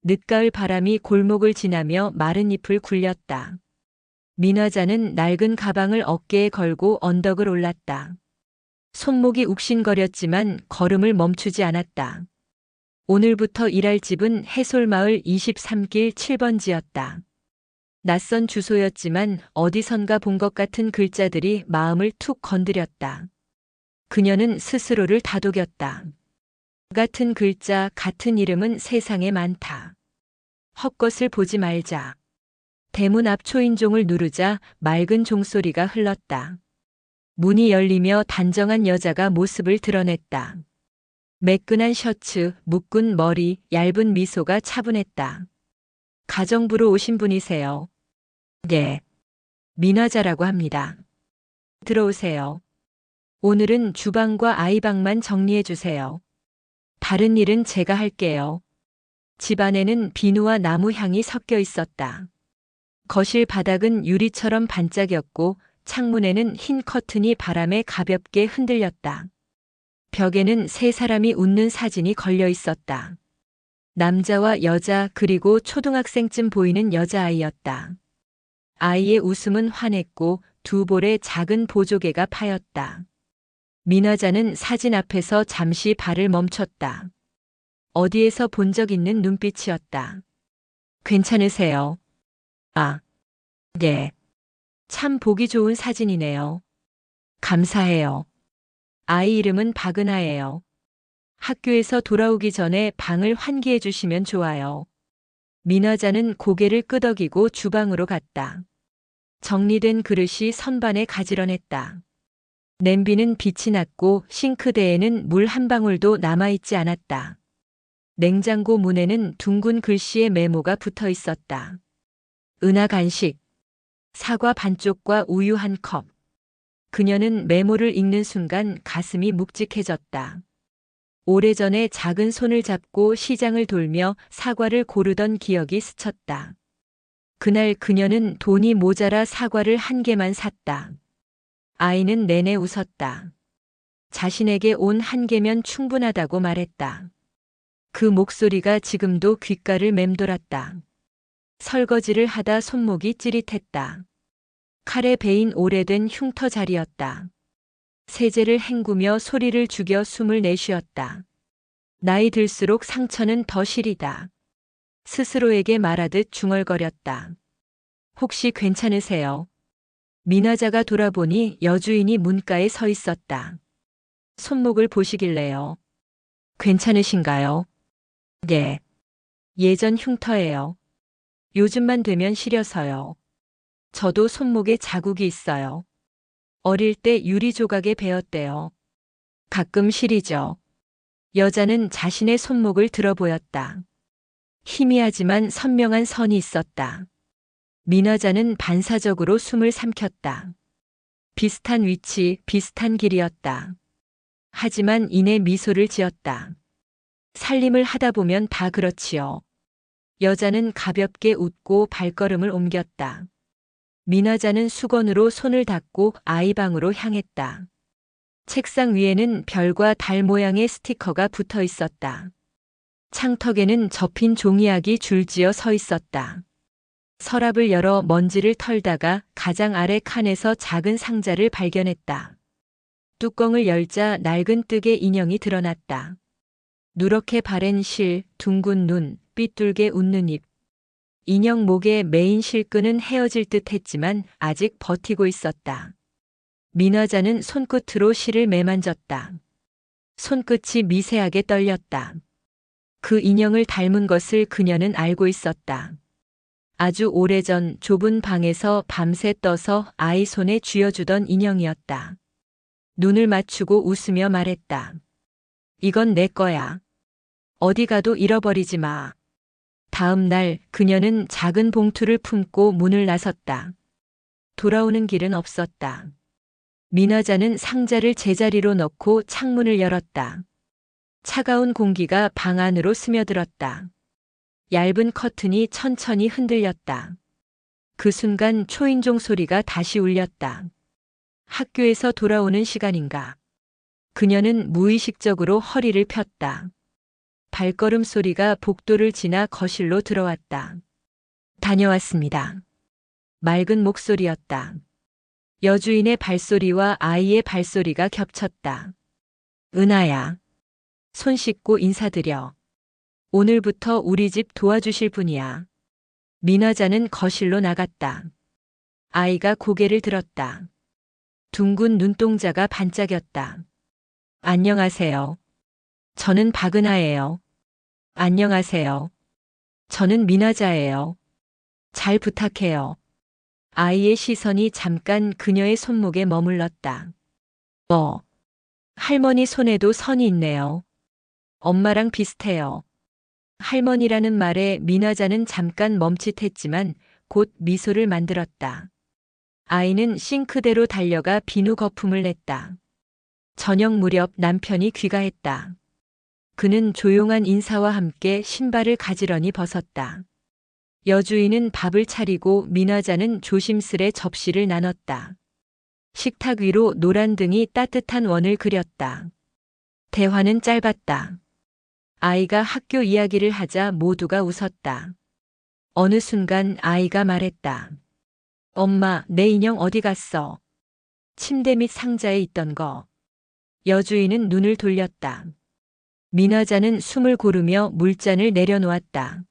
늦가을 바람이 골목을 지나며 마른 잎을 굴렸다. 민화자는 낡은 가방을 어깨에 걸고 언덕을 올랐다. 손목이 욱신거렸지만 걸음을 멈추지 않았다. 오늘부터 일할 집은 해솔마을 23길 7번지였다. 낯선 주소였지만 어디선가 본 것 같은 글자들이 마음을 툭 건드렸다. 그녀는 스스로를 다독였다. 같은 글자, 같은 이름은 세상에 많다. 헛것을 보지 말자. 대문 앞 초인종을 누르자 맑은 종소리가 흘렀다. 문이 열리며 단정한 여자가 모습을 드러냈다. 매끈한 셔츠, 묶은 머리, 얇은 미소가 차분했다. 가정부로 오신 분이세요? 네. 민화자라고 합니다. 들어오세요. 오늘은 주방과 아이방만 정리해 주세요. 다른 일은 제가 할게요. 집안에는 비누와 나무 향이 섞여 있었다. 거실 바닥은 유리처럼 반짝였고 창문에는 흰 커튼이 바람에 가볍게 흔들렸다. 벽에는 세 사람이 웃는 사진이 걸려 있었다. 남자와 여자 그리고 초등학생쯤 보이는 여자아이였다. 아이의 웃음은 환했고 두 볼에 작은 보조개가 파였다. 민화자는 사진 앞에서 잠시 발을 멈췄다. 어디에서 본 적 있는 눈빛이었다. 괜찮으세요? 아, 네. 참 보기 좋은 사진이네요. 감사해요. 아이 이름은 박은하예요. 학교에서 돌아오기 전에 방을 환기해 주시면 좋아요. 민화자는 고개를 끄덕이고 주방으로 갔다. 정리된 그릇이 선반에 가지런했다. 냄비는 빛이 났고 싱크대에는 물 한 방울도 남아있지 않았다. 냉장고 문에는 둥근 글씨의 메모가 붙어 있었다. 은하 간식, 사과 반쪽과 우유 한 컵. 그녀는 메모를 읽는 순간 가슴이 묵직해졌다. 오래전에 작은 손을 잡고 시장을 돌며 사과를 고르던 기억이 스쳤다. 그날 그녀는 돈이 모자라 사과를 한 개만 샀다. 아이는 내내 웃었다. 자신에게 온 한 개면 충분하다고 말했다. 그 목소리가 지금도 귓가를 맴돌았다. 설거지를 하다 손목이 찌릿했다. 칼에 베인 오래된 흉터 자리였다. 세제를 헹구며 소리를 죽여 숨을 내쉬었다. 나이 들수록 상처는 더 시리다. 스스로에게 말하듯 중얼거렸다. 혹시 괜찮으세요? 민화자가 돌아보니 여주인이 문가에 서 있었다. 손목을 보시길래요. 괜찮으신가요? 네. 예전 흉터예요. 요즘만 되면 시려서요. 저도 손목에 자국이 있어요. 어릴 때 유리 조각에 베었대요. 가끔 시리죠. 여자는 자신의 손목을 들어보였다. 희미하지만 선명한 선이 있었다. 민화자는 반사적으로 숨을 삼켰다. 비슷한 위치, 비슷한 길이었다. 하지만 이내 미소를 지었다. 살림을 하다 보면 다 그렇지요. 여자는 가볍게 웃고 발걸음을 옮겼다. 민화자는 수건으로 손을 닦고 아이 방으로 향했다. 책상 위에는 별과 달 모양의 스티커가 붙어 있었다. 창턱에는 접힌 종이약이 줄지어 서 있었다. 서랍을 열어 먼지를 털다가 가장 아래 칸에서 작은 상자를 발견했다. 뚜껑을 열자 낡은 뜨개 인형이 드러났다. 누렇게 바랜 실, 둥근 눈, 삐뚤게 웃는 입. 인형 목에 메인 실끈은 헤어질 듯 했지만 아직 버티고 있었다. 민화자는 손끝으로 실을 매만졌다. 손끝이 미세하게 떨렸다. 그 인형을 닮은 것을 그녀는 알고 있었다. 아주 오래전 좁은 방에서 밤새 떠서 아이 손에 쥐어주던 인형이었다. 눈을 맞추고 웃으며 말했다. 이건 내 거야. 어디 가도 잃어버리지 마. 다음 날 그녀는 작은 봉투를 품고 문을 나섰다. 돌아오는 길은 없었다. 민화자는 상자를 제자리로 넣고 창문을 열었다. 차가운 공기가 방 안으로 스며들었다. 얇은 커튼이 천천히 흔들렸다. 그 순간 초인종 소리가 다시 울렸다. 학교에서 돌아오는 시간인가. 그녀는 무의식적으로 허리를 폈다. 발걸음 소리가 복도를 지나 거실로 들어왔다. 다녀왔습니다. 맑은 목소리였다. 여주인의 발소리와 아이의 발소리가 겹쳤다. 은하야. 손 씻고 인사드려. 오늘부터 우리 집 도와주실 분이야. 민화자는 거실로 나갔다. 아이가 고개를 들었다. 둥근 눈동자가 반짝였다. 안녕하세요. 저는 박은하예요. 안녕하세요. 저는 민화자예요. 잘 부탁해요. 아이의 시선이 잠깐 그녀의 손목에 머물렀다. 할머니 손에도 선이 있네요. 엄마랑 비슷해요. 할머니라는 말에 민화자는 잠깐 멈칫했지만 곧 미소를 만들었다. 아이는 싱크대로 달려가 비누 거품을 냈다. 저녁 무렵 남편이 귀가했다. 그는 조용한 인사와 함께 신발을 가지런히 벗었다. 여주인은 밥을 차리고 민화자는 조심스레 접시를 나눴다. 식탁 위로 노란 등이 따뜻한 원을 그렸다. 대화는 짧았다. 아이가 학교 이야기를 하자 모두가 웃었다. 어느 순간 아이가 말했다. 엄마, 내 인형 어디 갔어? 침대 밑 상자에 있던 거. 여주인은 눈을 돌렸다. 민화자는 숨을 고르며 물잔을 내려놓았다.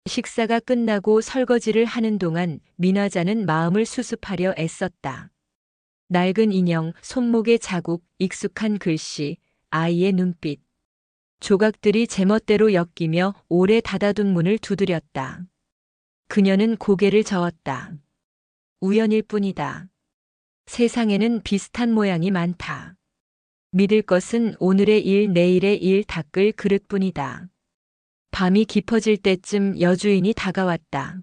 식사가 끝나고 설거지를 하는 동안 민화자는 마음을 수습하려 애썼다. 낡은 인형, 손목의 자국, 익숙한 글씨, 아이의 눈빛. 조각들이 제멋대로 엮이며 오래 닫아둔 문을 두드렸다. 그녀는 고개를 저었다. 우연일 뿐이다. 세상에는 비슷한 모양이 많다. 믿을 것은 오늘의 일, 내일의 일 닦을 그릇뿐이다. 밤이 깊어질 때쯤 여주인이 다가왔다.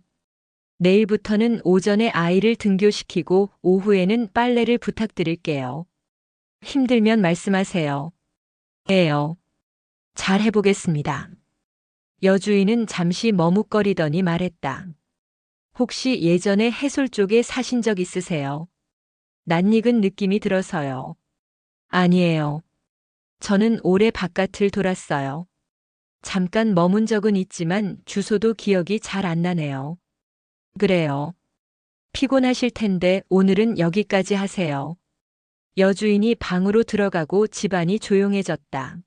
내일부터는 오전에 아이를 등교시키고 오후에는 빨래를 부탁드릴게요. 힘들면 말씀하세요. 예요. 잘 해보겠습니다. 여주인은 잠시 머뭇거리더니 말했다. 혹시 예전에 해솔 쪽에 사신 적 있으세요? 낯익은 느낌이 들어서요. 아니에요. 저는 오래 바깥을 돌았어요. 잠깐 머문 적은 있지만 주소도 기억이 잘 안 나네요. 그래요. 피곤하실 텐데 오늘은 여기까지 하세요. 여주인이 방으로 들어가고 집안이 조용해졌다.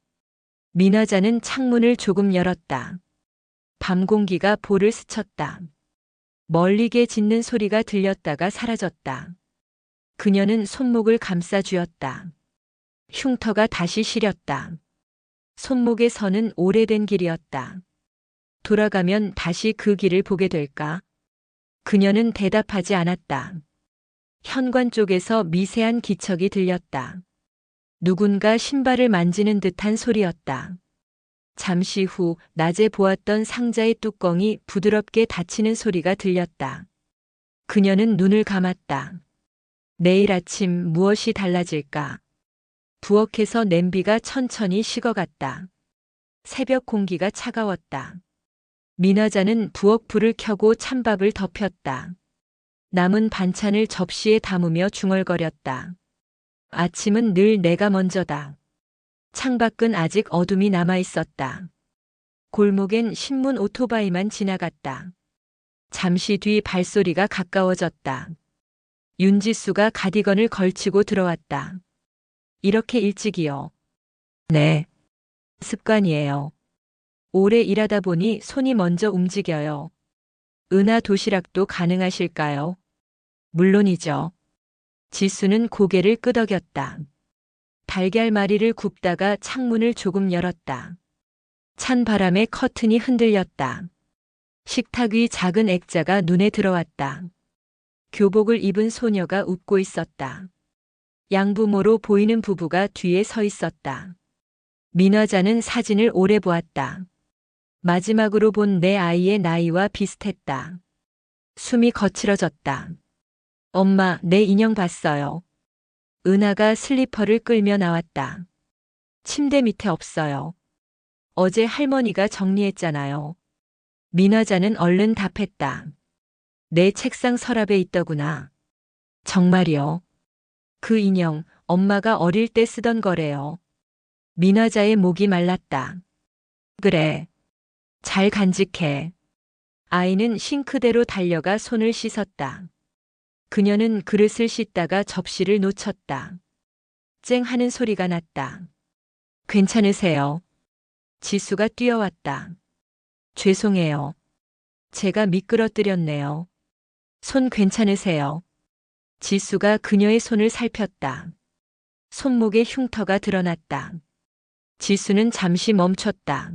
민화자는 창문을 조금 열었다. 밤 공기가 볼을 스쳤다. 멀리게 짖는 소리가 들렸다가 사라졌다. 그녀는 손목을 감싸 쥐었다. 흉터가 다시 시렸다. 손목의 선은 오래된 길이었다. 돌아가면 다시 그 길을 보게 될까? 그녀는 대답하지 않았다. 현관 쪽에서 미세한 기척이 들렸다. 누군가 신발을 만지는 듯한 소리였다. 잠시 후 낮에 보았던 상자의 뚜껑이 부드럽게 닫히는 소리가 들렸다. 그녀는 눈을 감았다. 내일 아침 무엇이 달라질까? 부엌에서 냄비가 천천히 식어갔다. 새벽 공기가 차가웠다. 민화자는 부엌 불을 켜고 찬밥을 덮였다. 남은 반찬을 접시에 담으며 중얼거렸다. 아침은 늘 내가 먼저다. 창밖은 아직 어둠이 남아 있었다. 골목엔 신문 오토바이만 지나갔다. 잠시 뒤 발소리가 가까워졌다. 윤지수가 가디건을 걸치고 들어왔다. 이렇게 일찍이요? 네. 습관이에요. 오래 일하다 보니 손이 먼저 움직여요. 은하 도시락도 가능하실까요? 물론이죠. 지수는 고개를 끄덕였다. 달걀말이를 굽다가 창문을 조금 열었다. 찬 바람에 커튼이 흔들렸다. 식탁 위 작은 액자가 눈에 들어왔다. 교복을 입은 소녀가 웃고 있었다. 양부모로 보이는 부부가 뒤에 서 있었다. 민화자는 사진을 오래 보았다. 마지막으로 본 내 아이의 나이와 비슷했다. 숨이 거칠어졌다. 엄마, 내 인형 봤어요. 은하가 슬리퍼를 끌며 나왔다. 침대 밑에 없어요. 어제 할머니가 정리했잖아요. 민화자는 얼른 답했다. 내 책상 서랍에 있더구나. 정말이요. 그 인형, 엄마가 어릴 때 쓰던 거래요. 민화자의 목이 말랐다. 그래. 잘 간직해. 아이는 싱크대로 달려가 손을 씻었다. 그녀는 그릇을 씻다가 접시를 놓쳤다. 쨍 하는 소리가 났다. 괜찮으세요? 지수가 뛰어왔다. 죄송해요. 제가 미끄러뜨렸네요. 손 괜찮으세요? 지수가 그녀의 손을 살폈다. 손목에 흉터가 드러났다. 지수는 잠시 멈췄다.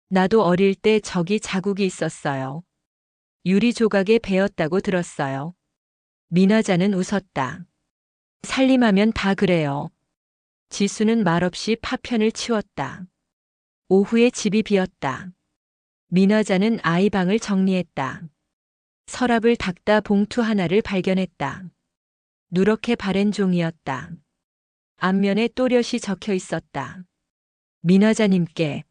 나도 어릴 때 저기 자국이 있었어요. 유리 조각에 베었다고 들었어요. 미나자는 웃었다. 살림하면 다 그래요. 지수는 말없이 파편을 치웠다. 오후에 집이 비었다. 미나자는 아이 방을 정리했다. 서랍을 닦다 봉투 하나를 발견했다. 누렇게 바랜 종이었다. 앞면에 또렷이 적혀 있었다. 미나자님께.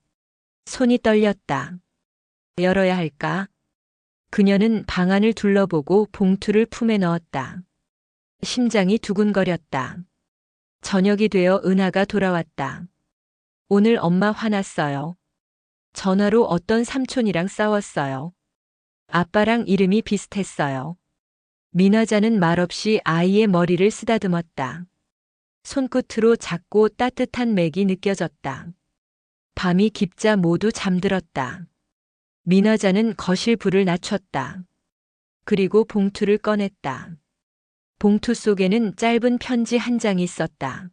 손이 떨렸다. 열어야 할까? 그녀는 방안을 둘러보고 봉투를 품에 넣었다. 심장이 두근거렸다. 저녁이 되어 은하가 돌아왔다. 오늘 엄마 화났어요. 전화로 어떤 삼촌이랑 싸웠어요. 아빠랑 이름이 비슷했어요. 미나자는 말없이 아이의 머리를 쓰다듬었다. 손끝으로 작고 따뜻한 맥이 느껴졌다. 밤이 깊자 모두 잠들었다. 미나자는 거실 불을 낮췄다. 그리고 봉투를 꺼냈다. 봉투 속에는 짧은 편지 한 장이 있었다.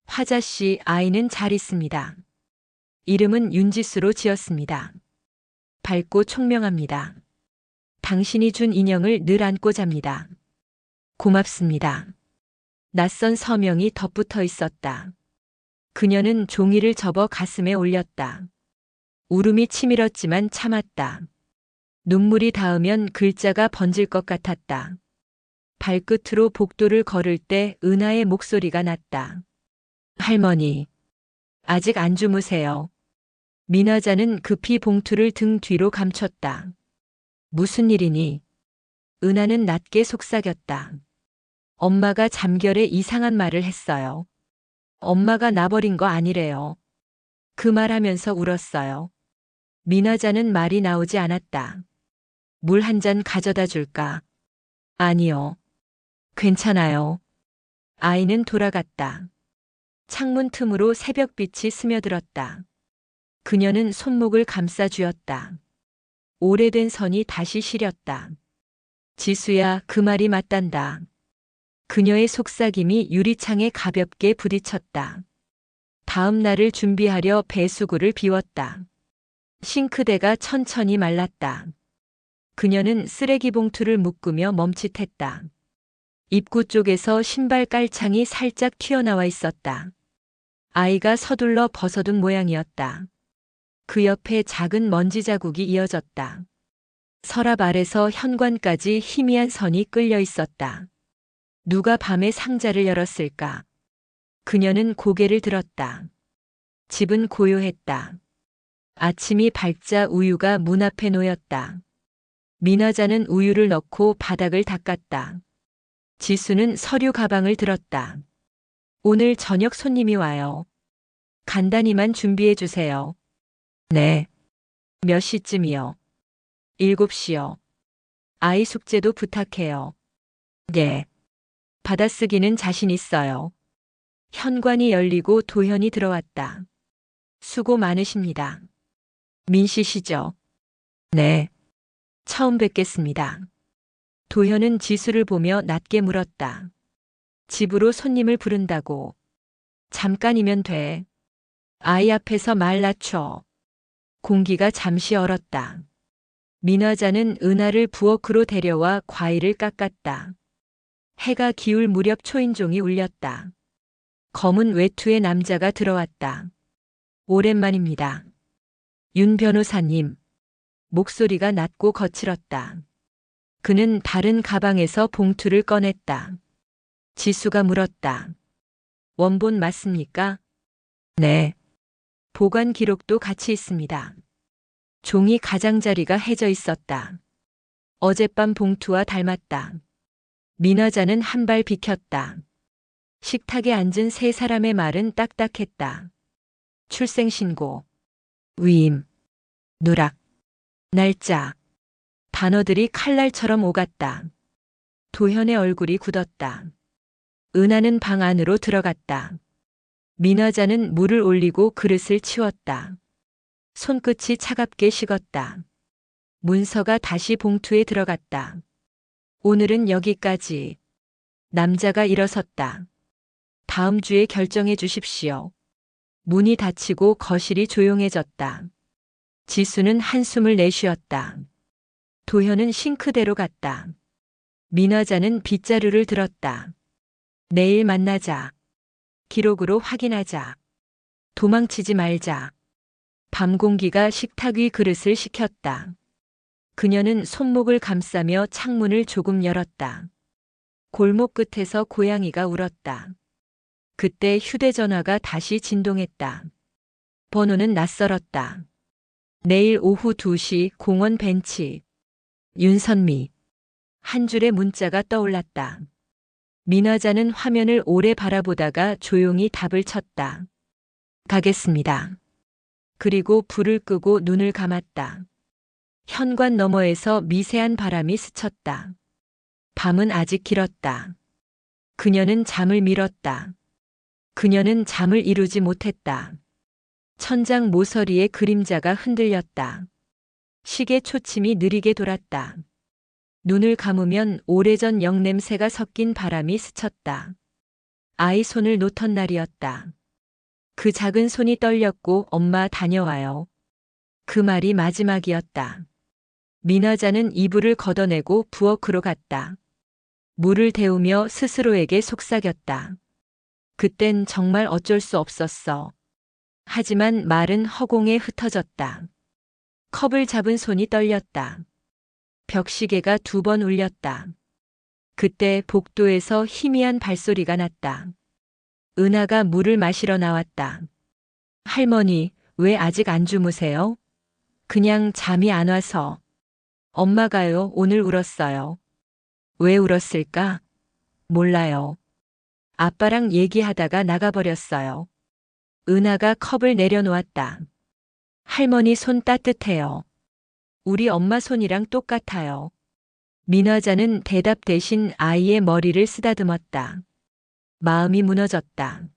화자씨, 아이는 잘 있습니다. 이름은 윤지수로 지었습니다. 밝고 총명합니다. 당신이 준 인형을 늘 안고 잡니다. 고맙습니다. 낯선 서명이 덧붙어 있었다. 그녀는 종이를 접어 가슴에 올렸다. 울음이 치밀었지만 참았다. 눈물이 닿으면 글자가 번질 것 같았다. 발끝으로 복도를 걸을 때 은하의 목소리가 났다. 할머니, 아직 안 주무세요. 미나자는 급히 봉투를 등 뒤로 감췄다. 무슨 일이니? 은하는 낮게 속삭였다. 엄마가 잠결에 이상한 말을 했어요. 엄마가 나버린 거 아니래요. 그 말하면서 울었어요. 미나자는 말이 나오지 않았다. 물 한 잔 가져다 줄까? 아니요. 괜찮아요. 아이는 돌아갔다. 창문 틈으로 새벽빛이 스며들었다. 그녀는 손목을 감싸 쥐었다. 오래된 선이 다시 시렸다. 지수야, 그 말이 맞단다. 그녀의 속삭임이 유리창에 가볍게 부딪혔다. 다음 날을 준비하려 배수구를 비웠다. 싱크대가 천천히 말랐다. 그녀는 쓰레기 봉투를 묶으며 멈칫했다. 입구 쪽에서 신발 깔창이 살짝 튀어나와 있었다. 아이가 서둘러 벗어둔 모양이었다. 그 옆에 작은 먼지 자국이 이어졌다. 서랍 아래서 현관까지 희미한 선이 끌려 있었다. 누가 밤에 상자를 열었을까? 그녀는 고개를 들었다. 집은 고요했다. 아침이 밝자 우유가 문 앞에 놓였다. 미나자는 우유를 넣고 바닥을 닦았다. 지수는 서류 가방을 들었다. 오늘 저녁 손님이 와요. 간단히만 준비해 주세요. 네. 몇 시쯤이요? 7시요. 아이 숙제도 부탁해요. 네. 받아쓰기는 자신 있어요. 현관이 열리고 도현이 들어왔다. 수고 많으십니다. 민씨시죠? 네. 처음 뵙겠습니다. 도현은 지수를 보며 낮게 물었다. 집으로 손님을 부른다고. 잠깐이면 돼. 아이 앞에서 말 낮춰. 공기가 잠시 얼었다. 미나자는 은하를 부엌으로 데려와 과일을 깎았다. 해가 기울 무렵 초인종이 울렸다. 검은 외투의 남자가 들어왔다. 오랜만입니다. 윤 변호사님. 목소리가 낮고 거칠었다. 그는 다른 가방에서 봉투를 꺼냈다. 지수가 물었다. 원본 맞습니까? 네. 보관 기록도 같이 있습니다. 종이 가장자리가 해져 있었다. 어젯밤 봉투와 닮았다. 미나자는 한 발 비켰다. 식탁에 앉은 세 사람의 말은 딱딱했다. 출생신고. 위임, 누락, 날짜. 단어들이 칼날처럼 오갔다. 도현의 얼굴이 굳었다. 은하는 방 안으로 들어갔다. 민화자는 물을 올리고 그릇을 치웠다. 손끝이 차갑게 식었다. 문서가 다시 봉투에 들어갔다. 오늘은 여기까지. 남자가 일어섰다. 다음 주에 결정해 주십시오. 문이 닫히고 거실이 조용해졌다. 지수는 한숨을 내쉬었다. 도현은 싱크대로 갔다. 민화자는 빗자루를 들었다. 내일 만나자. 기록으로 확인하자. 도망치지 말자. 밤 공기가 식탁 위 그릇을 식혔다. 그녀는 손목을 감싸며 창문을 조금 열었다. 골목 끝에서 고양이가 울었다. 그때 휴대전화가 다시 진동했다. 번호는 낯설었다. 내일 오후 2시 공원 벤치. 윤선미. 한 줄의 문자가 떠올랐다. 민화자는 화면을 오래 바라보다가 조용히 답을 쳤다. 가겠습니다. 그리고 불을 끄고 눈을 감았다. 현관 너머에서 미세한 바람이 스쳤다. 밤은 아직 길었다. 그녀는 잠을 미뤘다. 그녀는 잠을 이루지 못했다. 천장 모서리의 그림자가 흔들렸다. 시계 초침이 느리게 돌았다. 눈을 감으면 오래전 영냄새가 섞인 바람이 스쳤다. 아이 손을 놓던 날이었다. 그 작은 손이 떨렸고 엄마 다녀와요. 그 말이 마지막이었다. 민화자는 이불을 걷어내고 부엌으로 갔다. 물을 데우며 스스로에게 속삭였다. 그땐 정말 어쩔 수 없었어. 하지만 말은 허공에 흩어졌다. 컵을 잡은 손이 떨렸다. 벽시계가 2번 울렸다. 그때 복도에서 희미한 발소리가 났다. 은하가 물을 마시러 나왔다. 할머니, 왜 아직 안 주무세요? 그냥 잠이 안 와서. 엄마가요, 오늘 울었어요. 왜 울었을까? 몰라요. 아빠랑 얘기하다가 나가버렸어요. 은하가 컵을 내려놓았다. 할머니 손 따뜻해요. 우리 엄마 손이랑 똑같아요. 민화자는 대답 대신 아이의 머리를 쓰다듬었다. 마음이 무너졌다.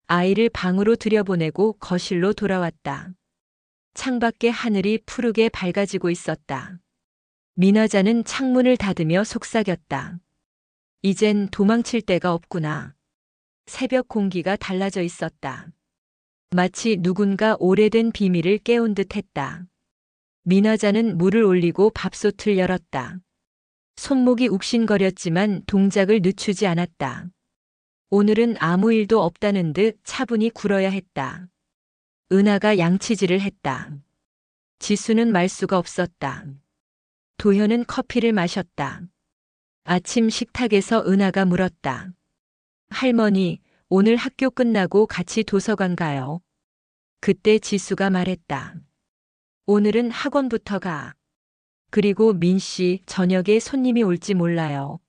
아이를 방으로 들여보내고 거실로 돌아왔다. 창밖의 하늘이 푸르게 밝아지고 있었다. 민화자는 창문을 닫으며 속삭였다. 이젠 도망칠 데가 없구나. 새벽 공기가 달라져 있었다. 마치 누군가 오래된 비밀을 깨운 듯 했다. 민화자는 물을 올리고 밥솥을 열었다. 손목이 욱신거렸지만 동작을 늦추지 않았다. 오늘은 아무 일도 없다는 듯 차분히 굴어야 했다. 은하가 양치질을 했다. 지수는 말 수가 없었다. 도현은 커피를 마셨다. 아침 식탁에서 은하가 물었다. 할머니, 오늘 학교 끝나고 같이 도서관 가요. 그때 지수가 말했다. 오늘은 학원부터 가. 그리고 민 씨, 저녁에 손님이 올지 몰라요.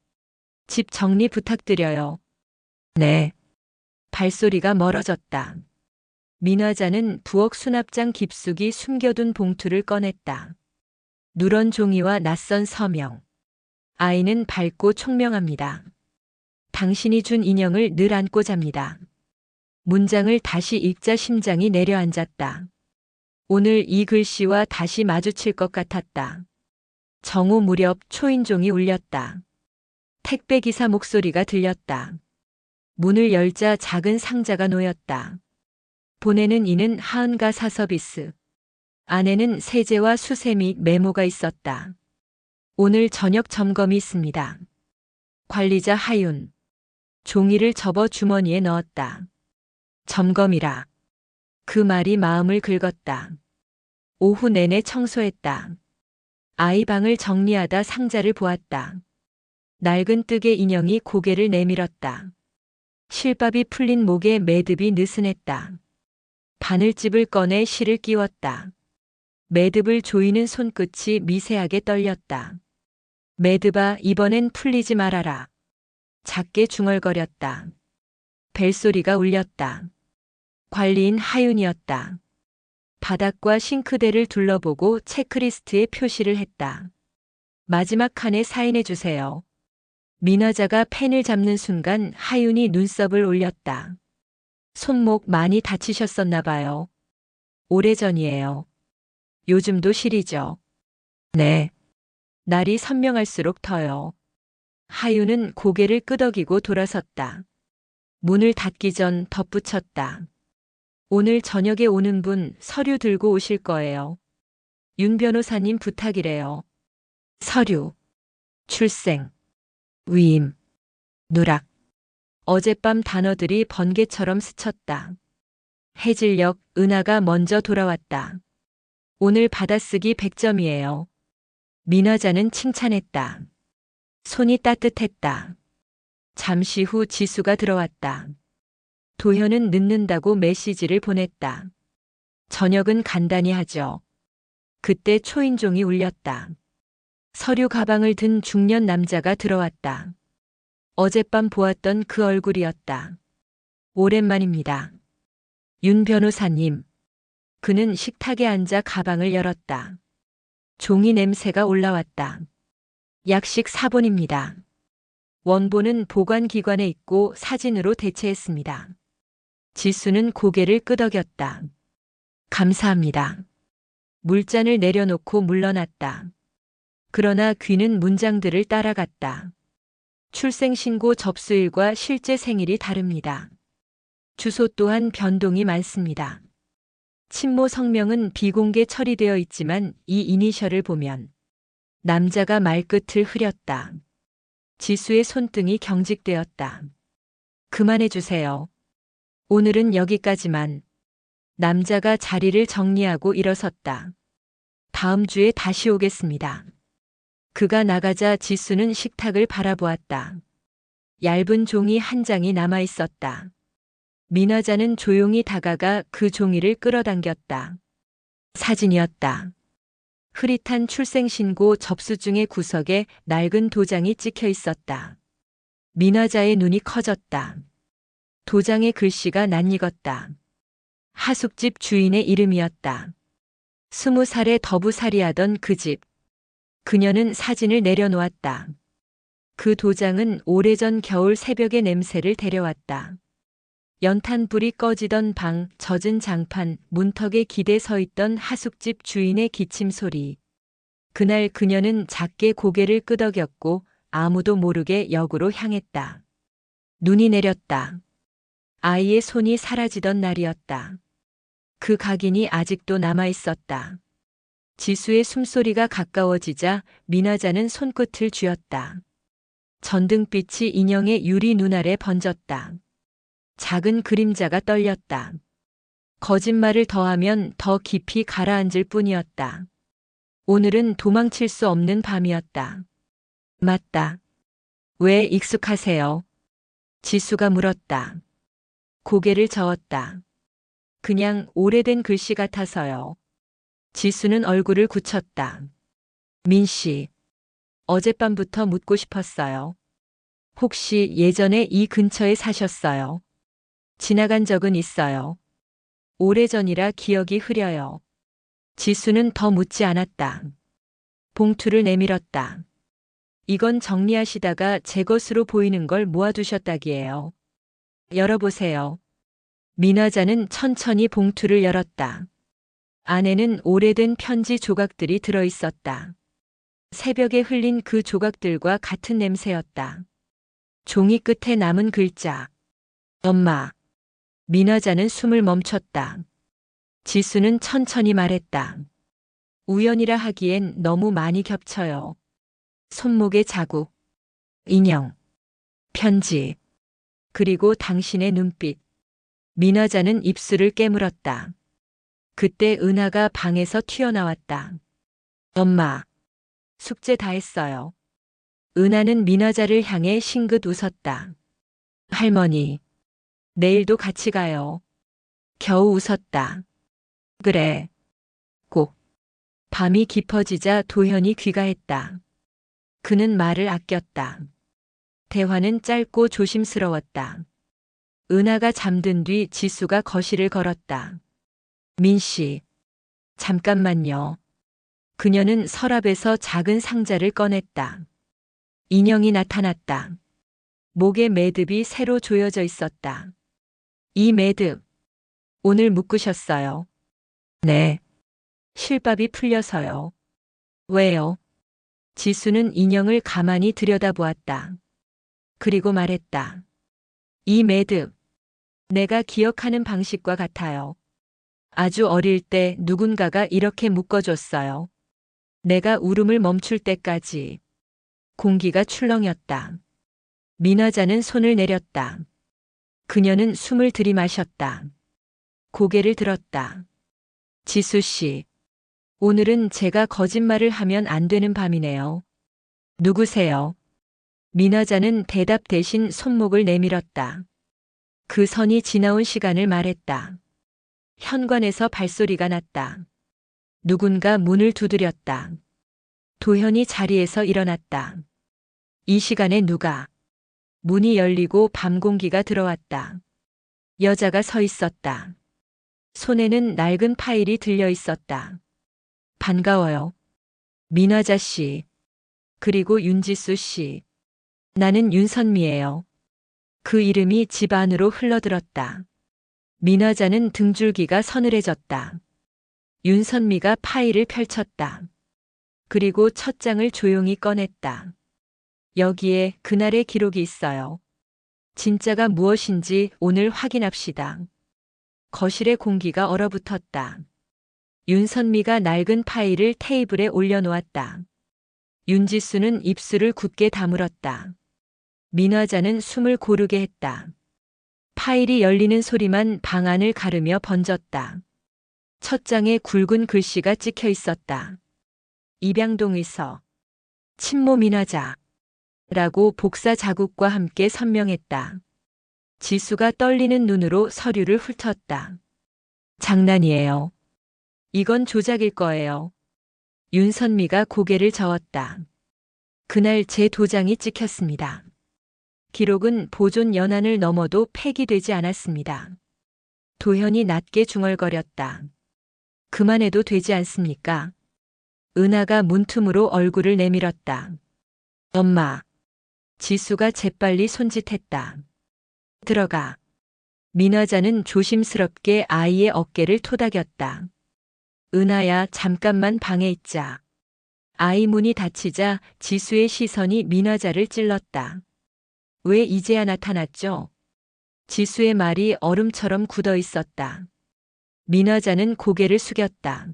집 정리 부탁드려요. 네. 발소리가 멀어졌다. 민화자는 부엌 수납장 깊숙이 숨겨둔 봉투를 꺼냈다. 누런 종이와 낯선 서명. 아이는 밝고 총명합니다. 당신이 준 인형을 늘 안고 잡니다. 문장을 다시 읽자 심장이 내려앉았다. 오늘 이 글씨와 다시 마주칠 것 같았다. 정오 무렵 초인종이 울렸다. 택배기사 목소리가 들렸다. 문을 열자 작은 상자가 놓였다. 보내는 이는 하은가 사서비스. 안에는 세제와 수세 및 메모가 있었다. 오늘 저녁 점검이 있습니다. 관리자 하윤. 종이를 접어 주머니에 넣었다. 점검이라. 그 말이 마음을 긁었다. 오후 내내 청소했다. 아이 방을 정리하다 상자를 보았다. 낡은 뜨개 인형이 고개를 내밀었다. 실밥이 풀린 목에 매듭이 느슨했다. 바늘집을 꺼내 실을 끼웠다. 매듭을 조이는 손끝이 미세하게 떨렸다. 매듭아, 이번엔 풀리지 말아라. 작게 중얼거렸다. 벨소리가 울렸다. 관리인 하윤이었다. 바닥과 싱크대를 둘러보고 체크리스트에 표시를 했다. 마지막 칸에 사인해 주세요. 민화자가 펜을 잡는 순간 하윤이 눈썹을 올렸다. 손목 많이 다치셨었나 봐요. 오래전이에요. 요즘도 시리죠. 네. 날이 선명할수록 더요. 하윤은 고개를 끄덕이고 돌아섰다. 문을 닫기 전 덧붙였다. 오늘 저녁에 오는 분 서류 들고 오실 거예요. 윤 변호사님 부탁이래요. 서류, 출생, 위임, 누락. 어젯밤 단어들이 번개처럼 스쳤다. 해질녘 은하가 먼저 돌아왔다. 오늘 받아쓰기 100점이에요. 민화자는 칭찬했다. 손이 따뜻했다. 잠시 후 지수가 들어왔다. 도현은 늦는다고 메시지를 보냈다. 저녁은 간단히 하죠. 그때 초인종이 울렸다. 서류 가방을 든 중년 남자가 들어왔다. 어젯밤 보았던 그 얼굴이었다. 오랜만입니다. 윤 변호사님. 그는 식탁에 앉아 가방을 열었다. 종이 냄새가 올라왔다. 약식 사본입니다. 원본은 보관기관에 있고 사진으로 대체했습니다. 지수는 고개를 끄덕였다. 감사합니다. 물잔을 내려놓고 물러났다. 그러나 귀는 문장들을 따라갔다. 출생신고 접수일과 실제 생일이 다릅니다. 주소 또한 변동이 많습니다. 친모 성명은 비공개 처리되어 있지만 이 이니셜을 보면 남자가 말끝을 흐렸다. 지수의 손등이 경직되었다. 그만해 주세요. 오늘은 여기까지만. 남자가 자리를 정리하고 일어섰다. 다음 주에 다시 오겠습니다. 그가 나가자 지수는 식탁을 바라보았다. 얇은 종이 한 장이 남아 있었다. 민화자는 조용히 다가가 그 종이를 끌어당겼다. 사진이었다. 흐릿한 출생신고 접수증의 구석에 낡은 도장이 찍혀 있었다. 민화자의 눈이 커졌다. 도장의 글씨가 낯익었다. 하숙집 주인의 이름이었다. 20살에 더부살이하던 그 집. 그녀는 사진을 내려놓았다. 그 도장은 오래전 겨울 새벽의 냄새를 데려왔다. 연탄불이 꺼지던 방, 젖은 장판, 문턱에 기대 서 있던 하숙집 주인의 기침 소리. 그날 그녀는 작게 고개를 끄덕였고 아무도 모르게 역으로 향했다. 눈이 내렸다. 아이의 손이 사라지던 날이었다. 그 각인이 아직도 남아 있었다. 지수의 숨소리가 가까워지자 민화자는 손끝을 쥐었다. 전등빛이 인형의 유리 눈알에 번졌다. 작은 그림자가 떨렸다. 거짓말을 더하면 더 깊이 가라앉을 뿐이었다. 오늘은 도망칠 수 없는 밤이었다. 맞다. 왜 익숙하세요? 지수가 물었다. 고개를 저었다. 그냥 오래된 글씨 같아서요. 지수는 얼굴을 굳혔다. 민 씨, 어젯밤부터 묻고 싶었어요. 혹시 예전에 이 근처에 사셨어요? 지나간 적은 있어요. 오래전이라 기억이 흐려요. 지수는 더 묻지 않았다. 봉투를 내밀었다. 이건 정리하시다가 제 것으로 보이는 걸 모아두셨다기에요. 열어보세요. 민화자는 천천히 봉투를 열었다. 안에는 오래된 편지 조각들이 들어있었다. 새벽에 흘린 그 조각들과 같은 냄새였다. 종이 끝에 남은 글자. 엄마. 민화자는 숨을 멈췄다. 지수는 천천히 말했다. 우연이라 하기엔 너무 많이 겹쳐요. 손목의 자국, 인형, 편지, 그리고 당신의 눈빛. 민화자는 입술을 깨물었다. 그때 은하가 방에서 튀어나왔다. 엄마, 숙제 다 했어요. 은하는 민화자를 향해 싱긋 웃었다. 할머니, 내일도 같이 가요. 겨우 웃었다. 그래. 꼭. 밤이 깊어지자 도현이 귀가했다. 그는 말을 아꼈다. 대화는 짧고 조심스러웠다. 은하가 잠든 뒤 지수가 거실을 걸었다. 민 씨, 잠깐만요. 그녀는 서랍에서 작은 상자를 꺼냈다. 인형이 나타났다. 목에 매듭이 새로 조여져 있었다. 이 매듭, 오늘 묶으셨어요? 네. 실밥이 풀려서요. 왜요? 지수는 인형을 가만히 들여다보았다. 그리고 말했다. 이 매듭, 내가 기억하는 방식과 같아요. 아주 어릴 때 누군가가 이렇게 묶어줬어요. 내가 울음을 멈출 때까지. 공기가 출렁였다. 민화자는 손을 내렸다. 그녀는 숨을 들이마셨다. 고개를 들었다. 지수 씨, 오늘은 제가 거짓말을 하면 안 되는 밤이네요. 누구세요? 민화자는 대답 대신 손목을 내밀었다. 그 선이 지나온 시간을 말했다. 현관에서 발소리가 났다. 누군가 문을 두드렸다. 도현이 자리에서 일어났다. 이 시간에 누가? 문이 열리고 밤 공기가 들어왔다. 여자가 서 있었다. 손에는 낡은 파일이 들려 있었다. 반가워요. 민화자 씨. 그리고 윤지수 씨. 나는 윤선미예요. 그 이름이 집 안으로 흘러들었다. 민화자는 등줄기가 서늘해졌다. 윤선미가 파일을 펼쳤다. 그리고 첫 장을 조용히 꺼냈다. 여기에 그날의 기록이 있어요. 진짜가 무엇인지 오늘 확인합시다. 거실의 공기가 얼어붙었다. 윤선미가 낡은 파일을 테이블에 올려놓았다. 윤지수는 입술을 굳게 다물었다. 민화자는 숨을 고르게 했다. 파일이 열리는 소리만 방 안을 가르며 번졌다. 첫 장에 굵은 글씨가 찍혀 있었다. 입양동 의서. 친모 민화자. 라고 복사 자국과 함께 선명했다. 지수가 떨리는 눈으로 서류를 훑었다. 장난이에요. 이건 조작일 거예요. 윤선미가 고개를 저었다. 그날 제 도장이 찍혔습니다. 기록은 보존 연한을 넘어도 폐기되지 않았습니다. 도현이 낮게 중얼거렸다. 그만해도 되지 않습니까? 은하가 문틈으로 얼굴을 내밀었다. 엄마. 지수가 재빨리 손짓했다. 들어가. 민화자는 조심스럽게 아이의 어깨를 토닥였다. 은하야, 잠깐만 방에 있자. 아이 문이 닫히자 지수의 시선이 민화자를 찔렀다. 왜 이제야 나타났죠? 지수의 말이 얼음처럼 굳어 있었다. 민화자는 고개를 숙였다.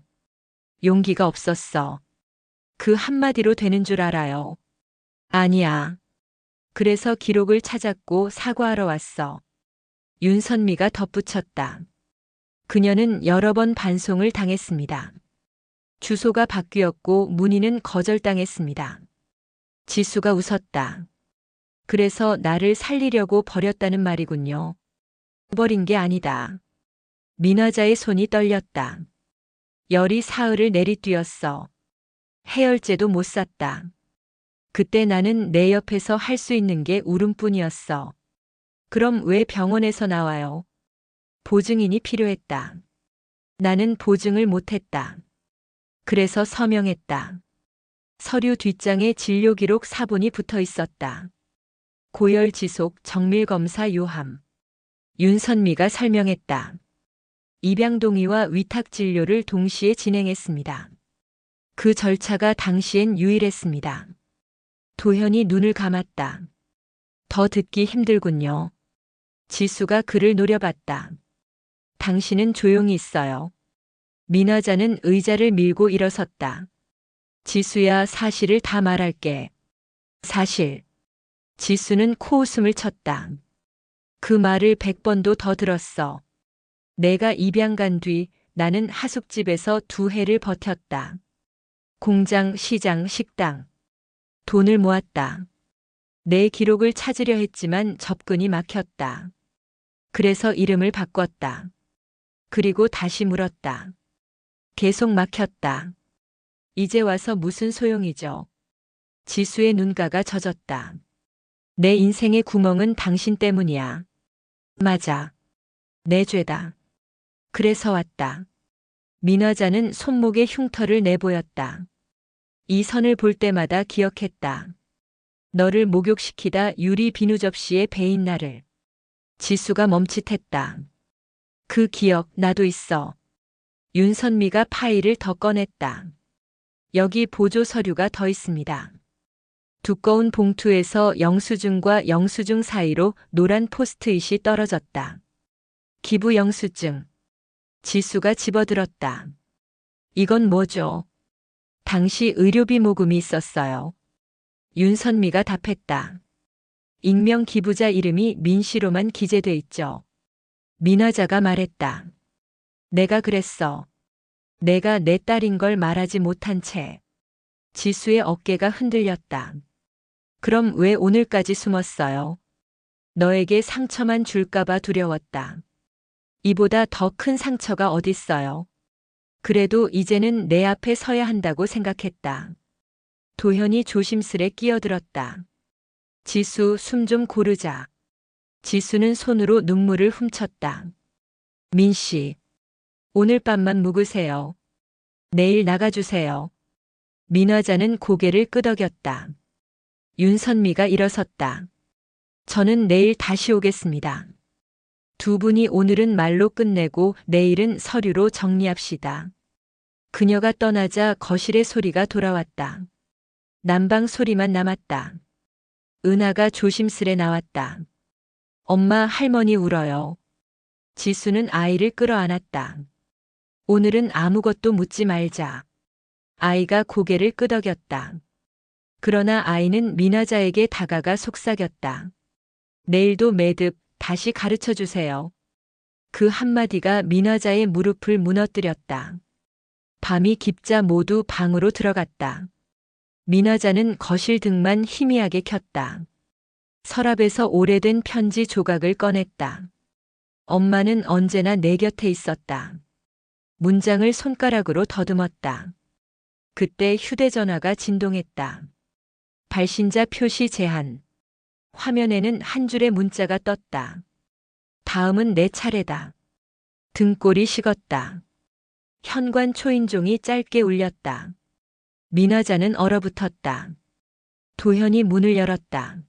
용기가 없었어. 그 한마디로 되는 줄 알아요. 아니야. 그래서 기록을 찾았고 사과하러 왔어. 윤선미가 덧붙였다. 그녀는 여러 번 반송을 당했습니다. 주소가 바뀌었고 문의는 거절당했습니다. 지수가 웃었다. 그래서 나를 살리려고 버렸다는 말이군요. 버린 게 아니다. 민화자의 손이 떨렸다. 열이 사흘을 내리뛰었어. 해열제도 못 샀다. 그때 나는 내 옆에서 할 수 있는 게 울음뿐이었어. 그럼 왜 병원에서 나와요? 보증인이 필요했다. 나는 보증을 못했다. 그래서 서명했다. 서류 뒷장에 진료기록 사본이 붙어 있었다. 고열 지속 정밀검사 요함. 윤선미가 설명했다. 입양동의와 위탁 진료를 동시에 진행했습니다. 그 절차가 당시엔 유일했습니다. 도현이 눈을 감았다. 더 듣기 힘들군요. 지수가 그를 노려봤다. 당신은 조용히 있어요. 민화자는 의자를 밀고 일어섰다. 지수야, 사실을 다 말할게. 사실. 지수는 코웃음을 쳤다. 그 말을 100번도 더 들었어. 내가 입양 간 뒤 나는 하숙집에서 2해를 버텼다. 공장, 시장, 식당. 돈을 모았다. 내 기록을 찾으려 했지만 접근이 막혔다. 그래서 이름을 바꿨다. 그리고 다시 물었다. 계속 막혔다. 이제 와서 무슨 소용이죠? 지수의 눈가가 젖었다. 내 인생의 구멍은 당신 때문이야. 맞아. 내 죄다. 그래서 왔다. 민화자는 손목에 흉터를 내보였다. 이 선을 볼 때마다 기억했다. 너를 목욕시키다 유리 비누 접시에 베인 나를. 지수가 멈칫했다. 그 기억 나도 있어. 윤선미가 파일을 더 꺼냈다. 여기 보조 서류가 더 있습니다. 두꺼운 봉투에서 영수증과 영수증 사이로 노란 포스트잇이 떨어졌다. 기부 영수증. 지수가 집어들었다. 이건 뭐죠? 당시 의료비 모금이 있었어요. 윤선미가 답했다. 익명 기부자 이름이 민씨로만 기재돼 있죠. 민화자가 말했다. 내가 그랬어. 내가 내 딸인 걸 말하지 못한 채. 지수의 어깨가 흔들렸다. 그럼 왜 오늘까지 숨었어요? 너에게 상처만 줄까봐 두려웠다. 이보다 더 큰 상처가 어딨어요? 그래도 이제는 내 앞에 서야 한다고 생각했다. 도현이 조심스레 끼어들었다. 지수, 숨 좀 고르자. 지수는 손으로 눈물을 훔쳤다. 민씨, 오늘 밤만 묵으세요. 내일 나가주세요. 민화자는 고개를 끄덕였다. 윤선미가 일어섰다. 저는 내일 다시 오겠습니다. 두 분이 오늘은 말로 끝내고 내일은 서류로 정리합시다. 그녀가 떠나자 거실의 소리가 돌아왔다. 난방 소리만 남았다. 은하가 조심스레 나왔다. 엄마, 할머니 울어요. 지수는 아이를 끌어안았다. 오늘은 아무것도 묻지 말자. 아이가 고개를 끄덕였다. 그러나 아이는 민화자에게 다가가 속삭였다. 내일도 매듭 다시 가르쳐 주세요. 그 한마디가 민화자의 무릎을 무너뜨렸다. 밤이 깊자 모두 방으로 들어갔다. 민화자는 거실 등만 희미하게 켰다. 서랍에서 오래된 편지 조각을 꺼냈다. 엄마는 언제나 내 곁에 있었다. 문장을 손가락으로 더듬었다. 그때 휴대전화가 진동했다. 발신자 표시 제한. 화면에는 한 줄의 문자가 떴다. 다음은 내 차례다. 등골이 식었다. 현관 초인종이 짧게 울렸다. 민화자는 얼어붙었다. 도현이 문을 열었다.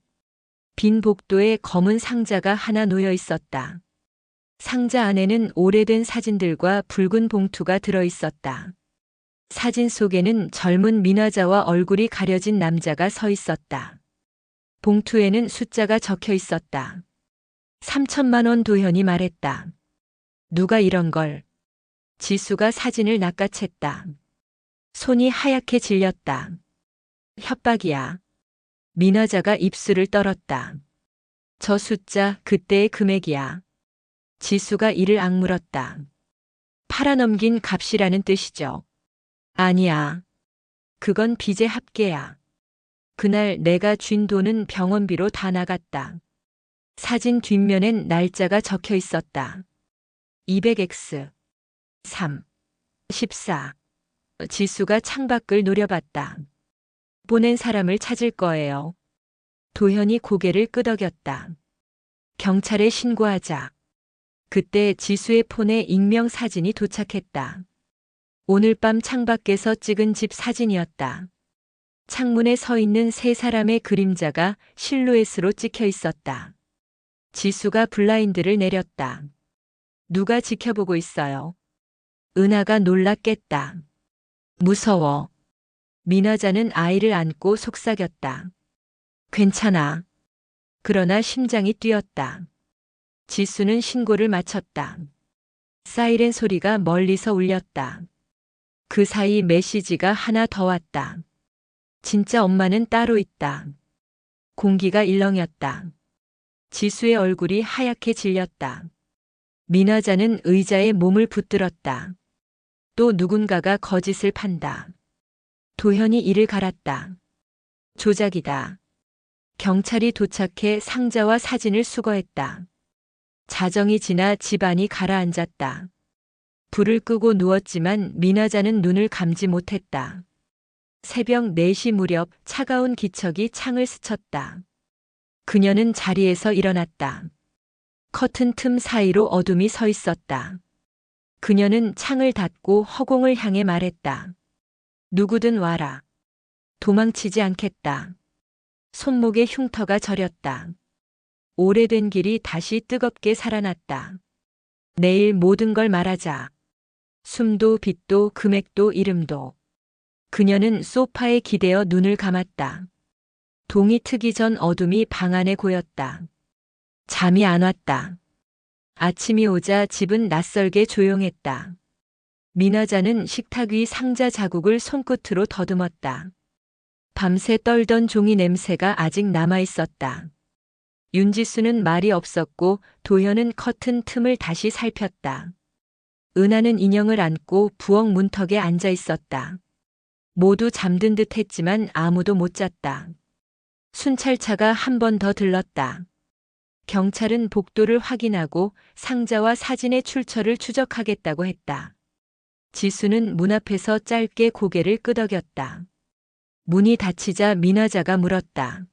빈 복도에 검은 상자가 하나 놓여 있었다. 상자 안에는 오래된 사진들과 붉은 봉투가 들어 있었다. 사진 속에는 젊은 민화자와 얼굴이 가려진 남자가 서 있었다. 봉투에는 숫자가 적혀 있었다. 3천만 원. 도현이 말했다. 누가 이런 걸. 지수가 사진을 낚아챘다. 손이 하얗게 질렸다. 협박이야. 민화자가 입술을 떨었다. 저 숫자 그때의 금액이야. 지수가 이를 악물었다. 팔아넘긴 값이라는 뜻이죠. 아니야. 그건 빚의 합계야. 그날 내가 쥔 돈은 병원비로 다 나갔다. 사진 뒷면엔 날짜가 적혀 있었다. 200X 3 14. 지수가 창밖을 노려봤다. 보낸 사람을 찾을 거예요. 도현이 고개를 끄덕였다. 경찰에 신고하자. 그때 지수의 폰에 익명 사진이 도착했다. 오늘 밤 창밖에서 찍은 집 사진이었다. 창문에 서 있는 세 사람의 그림자가 실루엣으로 찍혀 있었다. 지수가 블라인드를 내렸다. 누가 지켜보고 있어요? 은하가 놀라 깼다. 무서워. 민화자는 아이를 안고 속삭였다. 괜찮아. 그러나 심장이 뛰었다. 지수는 신고를 마쳤다. 사이렌 소리가 멀리서 울렸다. 그 사이 메시지가 하나 더 왔다. 진짜 엄마는 따로 있다. 공기가 일렁였다. 지수의 얼굴이 하얗게 질렸다. 민화자는 의자에 몸을 붙들었다. 또 누군가가 거짓을 판다. 도현이 이를 갈았다. 조작이다. 경찰이 도착해 상자와 사진을 수거했다. 자정이 지나 집안이 가라앉았다. 불을 끄고 누웠지만 민화자는 눈을 감지 못했다. 새벽 4시 무렵 차가운 기척이 창을 스쳤다. 그녀는 자리에서 일어났다. 커튼 틈 사이로 어둠이 서 있었다. 그녀는 창을 닫고 허공을 향해 말했다. 누구든 와라. 도망치지 않겠다. 손목에 흉터가 저렸다. 오래된 길이 다시 뜨겁게 살아났다. 내일 모든 걸 말하자. 숨도 빛도 금액도 이름도. 그녀는 소파에 기대어 눈을 감았다. 동이 트기 전 어둠이 방 안에 고였다. 잠이 안 왔다. 아침이 오자 집은 낯설게 조용했다. 민화자는 식탁 위 상자 자국을 손끝으로 더듬었다. 밤새 떨던 종이 냄새가 아직 남아 있었다. 윤지수는 말이 없었고 도현은 커튼 틈을 다시 살폈다. 은하는 인형을 안고 부엌 문턱에 앉아 있었다. 모두 잠든 듯 했지만 아무도 못 잤다. 순찰차가 한 번 더 들렀다. 경찰은 복도를 확인하고 상자와 사진의 출처를 추적하겠다고 했다. 지수는 문 앞에서 짧게 고개를 끄덕였다. 문이 닫히자 민화자가 물었다.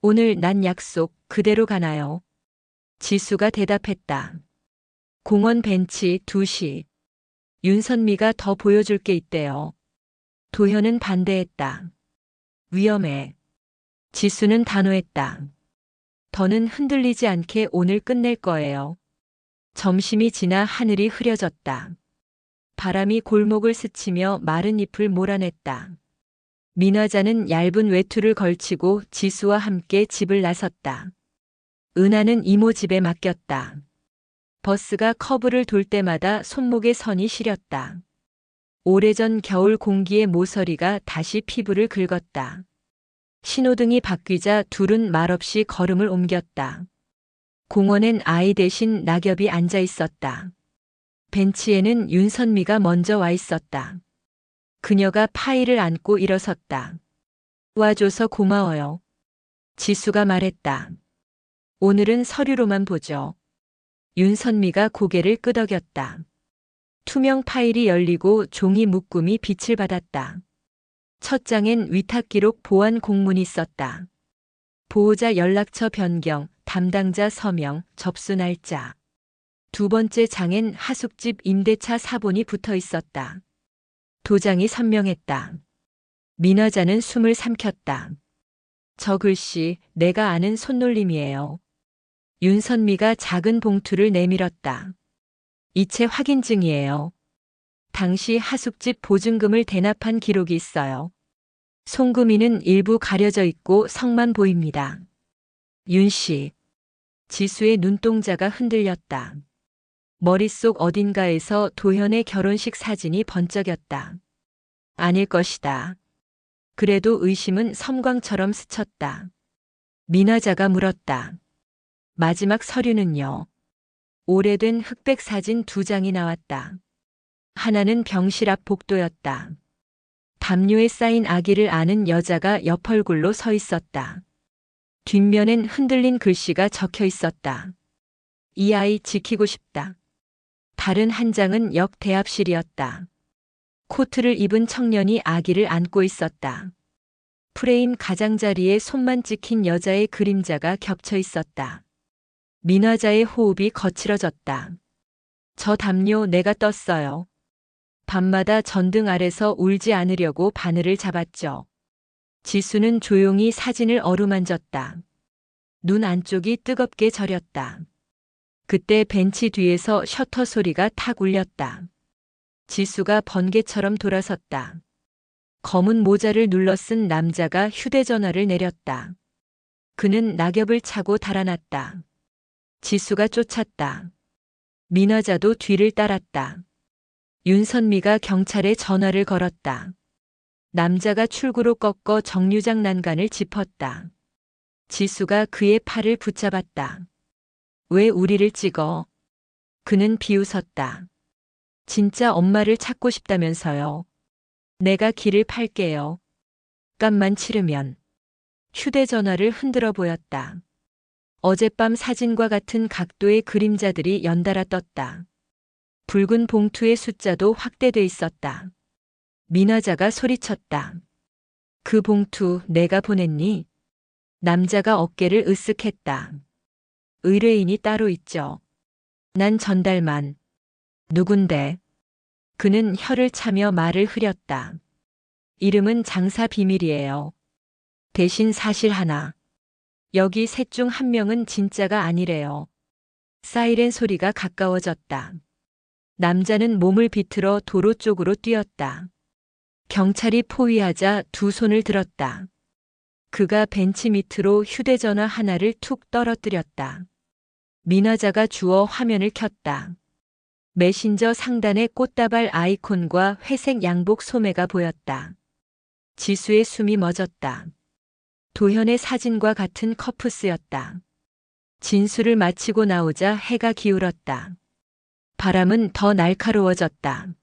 오늘 난 약속 그대로 가나요? 지수가 대답했다. 공원 벤치 2시. 윤선미가 더 보여줄 게 있대요. 도현은 반대했다. 위험해. 지수는 단호했다. 더는 흔들리지 않게 오늘 끝낼 거예요. 점심이 지나 하늘이 흐려졌다. 바람이 골목을 스치며 마른 잎을 몰아냈다. 민화자는 얇은 외투를 걸치고 지수와 함께 집을 나섰다. 은하는 이모 집에 맡겼다. 버스가 커브를 돌 때마다 손목에 선이 시렸다. 오래전 겨울 공기의 모서리가 다시 피부를 긁었다. 신호등이 바뀌자 둘은 말없이 걸음을 옮겼다. 공원엔 아이 대신 낙엽이 앉아 있었다. 벤치에는 윤선미가 먼저 와 있었다. 그녀가 파일을 안고 일어섰다. 와줘서 고마워요. 지수가 말했다. 오늘은 서류로만 보죠. 윤선미가 고개를 끄덕였다. 투명 파일이 열리고 종이 묶음이 빛을 받았다. 첫 장엔 위탁 기록 보완 공문이 있었다. 보호자 연락처 변경, 담당자 서명, 접수 날짜. 두 번째 장엔 하숙집 임대차 사본이 붙어 있었다. 도장이 선명했다. 민화자는 숨을 삼켰다. 저 글씨 내가 아는 손놀림이에요. 윤선미가 작은 봉투를 내밀었다. 이체 확인증이에요. 당시 하숙집 보증금을 대납한 기록이 있어요. 송금인은 일부 가려져 있고 성만 보입니다. 윤 씨. 지수의 눈동자가 흔들렸다. 머릿속 어딘가에서 도현의 결혼식 사진이 번쩍였다. 아닐 것이다. 그래도 의심은 섬광처럼 스쳤다. 민화자가 물었다. 마지막 서류는요. 오래된 흑백 사진 2장이 나왔다. 하나는 병실 앞 복도였다. 담요에 쌓인 아기를 아는 여자가 옆 얼굴로 서 있었다. 뒷면엔 흔들린 글씨가 적혀 있었다. 이 아이 지키고 싶다. 다른 한 장은 역 대합실이었다. 코트를 입은 청년이 아기를 안고 있었다. 프레임 가장자리에 손만 찍힌 여자의 그림자가 겹쳐 있었다. 민화자의 호흡이 거칠어졌다. 저 담요 내가 떴어요. 밤마다 전등 아래서 울지 않으려고 바늘을 잡았죠. 지수는 조용히 사진을 어루만졌다. 눈 안쪽이 뜨겁게 저렸다. 그때 벤치 뒤에서 셔터 소리가 탁 울렸다. 지수가 번개처럼 돌아섰다. 검은 모자를 눌러 쓴 남자가 휴대전화를 내렸다. 그는 낙엽을 차고 달아났다. 지수가 쫓았다. 민화자도 뒤를 따랐다. 윤선미가 경찰에 전화를 걸었다. 남자가 출구로 꺾어 정류장 난간을 짚었다. 지수가 그의 팔을 붙잡았다. 왜 우리를 찍어? 그는 비웃었다. 진짜 엄마를 찾고 싶다면서요. 내가 길을 팔게요. 값만 치르면. 휴대전화를 흔들어 보였다. 어젯밤 사진과 같은 각도의 그림자들이 연달아 떴다. 붉은 봉투의 숫자도 확대돼 있었다. 민화자가 소리쳤다. 그 봉투 내가 보냈니? 남자가 어깨를 으쓱했다. 의뢰인이 따로 있죠. 난 전달만. 누군데? 그는 혀를 차며 말을 흐렸다. 이름은 장사 비밀이에요. 대신 사실 하나. 여기 셋 중 한 명은 진짜가 아니래요. 사이렌 소리가 가까워졌다. 남자는 몸을 비틀어 도로 쪽으로 뛰었다. 경찰이 포위하자 두 손을 들었다. 그가 벤치 밑으로 휴대전화 하나를 툭 떨어뜨렸다. 민화자가 주워 화면을 켰다. 메신저 상단에 꽃다발 아이콘과 회색 양복 소매가 보였다. 지수의 숨이 멎었다. 도현의 사진과 같은 커프스였다. 진술을 마치고 나오자 해가 기울었다. 바람은 더 날카로워졌다.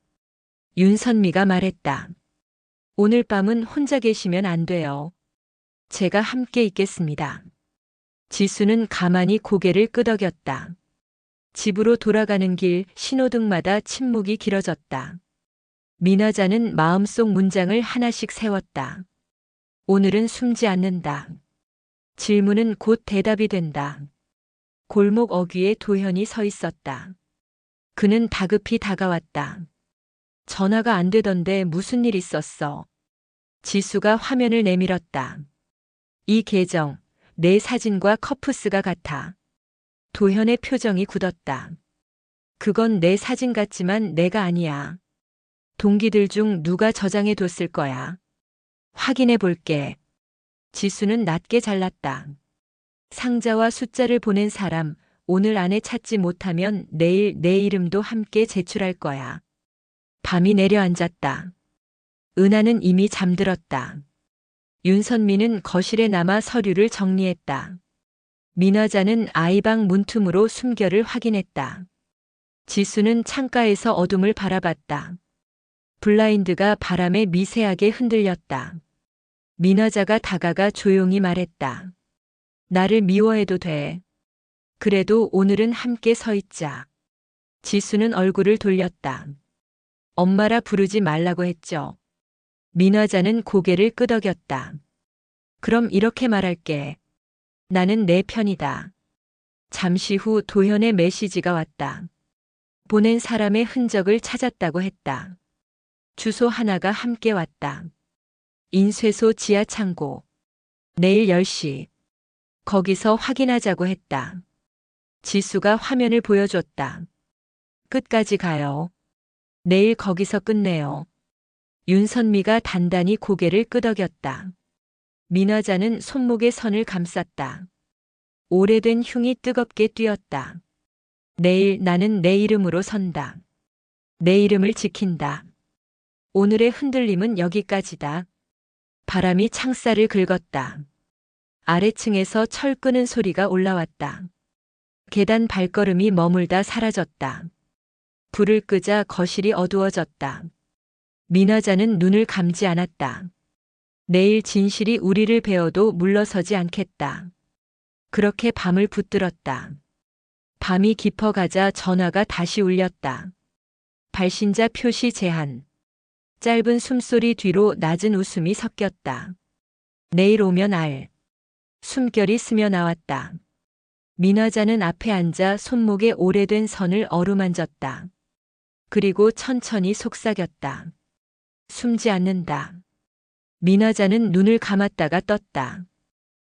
윤선미가 말했다. 오늘 밤은 혼자 계시면 안 돼요. 제가 함께 있겠습니다. 지수는 가만히 고개를 끄덕였다. 집으로 돌아가는 길 신호등마다 침묵이 길어졌다. 민화자는 마음속 문장을 하나씩 세웠다. 오늘은 숨지 않는다. 질문은 곧 대답이 된다. 골목 어귀에 도현이 서 있었다. 그는 다급히 다가왔다. 전화가 안 되던데 무슨 일 있었어? 지수가 화면을 내밀었다. 이 계정, 내 사진과 커프스가 같아. 도현의 표정이 굳었다. 그건 내 사진 같지만 내가 아니야. 동기들 중 누가 저장해 뒀을 거야. 확인해 볼게. 지수는 낮게 잘랐다. 상자와 숫자를 보낸 사람, 오늘 안에 찾지 못하면 내일 내 이름도 함께 제출할 거야. 밤이 내려앉았다. 은하는 이미 잠들었다. 윤선미는 거실에 남아 서류를 정리했다. 민화자는 아이방 문틈으로 숨결을 확인했다. 지수는 창가에서 어둠을 바라봤다. 블라인드가 바람에 미세하게 흔들렸다. 민화자가 다가가 조용히 말했다. 나를 미워해도 돼. 그래도 오늘은 함께 서 있자. 지수는 얼굴을 돌렸다. 엄마라 부르지 말라고 했죠. 민화자는 고개를 끄덕였다. 그럼 이렇게 말할게. 나는 내 편이다. 잠시 후 도현의 메시지가 왔다. 보낸 사람의 흔적을 찾았다고 했다. 주소 하나가 함께 왔다. 인쇄소 지하 창고. 내일 10시. 거기서 확인하자고 했다. 지수가 화면을 보여줬다. 끝까지 가요. 내일 거기서 끝내요. 윤선미가 단단히 고개를 끄덕였다. 민화자는 손목에 선을 감쌌다. 오래된 흉이 뜨겁게 뛰었다. 내일 나는 내 이름으로 선다. 내 이름을 지킨다. 오늘의 흔들림은 여기까지다. 바람이 창살을 긁었다. 아래층에서 철 끄는 소리가 올라왔다. 계단 발걸음이 머물다 사라졌다. 불을 끄자 거실이 어두워졌다. 민화자는 눈을 감지 않았다. 내일 진실이 우리를 베어도 물러서지 않겠다. 그렇게 밤을 붙들었다. 밤이 깊어가자 전화가 다시 울렸다. 발신자 표시 제한. 짧은 숨소리 뒤로 낮은 웃음이 섞였다. 내일 오면 알. 숨결이 스며 나왔다. 민화자는 앞에 앉아 손목에 오래된 선을 어루만졌다. 그리고 천천히 속삭였다. 숨지 않는다. 민화자는 눈을 감았다가 떴다.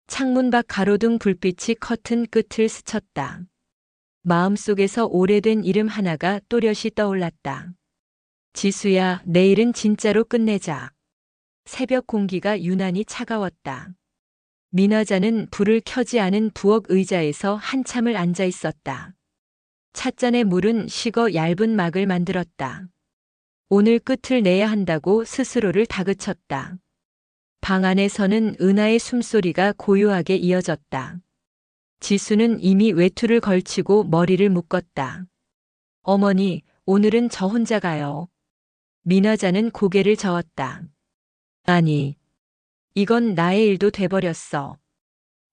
창문 밖 가로등 불빛이 커튼 끝을 스쳤다. 마음속에서 오래된 이름 하나가 또렷이 떠올랐다. 지수야, 내일은 진짜로 끝내자. 새벽 공기가 유난히 차가웠다. 민화자는 불을 켜지 않은 부엌 의자에서 한참을 앉아 있었다. 찻잔의 물은 식어 얇은 막을 만들었다. 오늘 끝을 내야 한다고 스스로를 다그쳤다. 방 안에서는 은하의 숨소리가 고요하게 이어졌다. 지수는 이미 외투를 걸치고 머리를 묶었다. 어머니, 오늘은 저 혼자 가요. 민화자는 고개를 저었다. 아니, 이건 나의 일도 돼버렸어.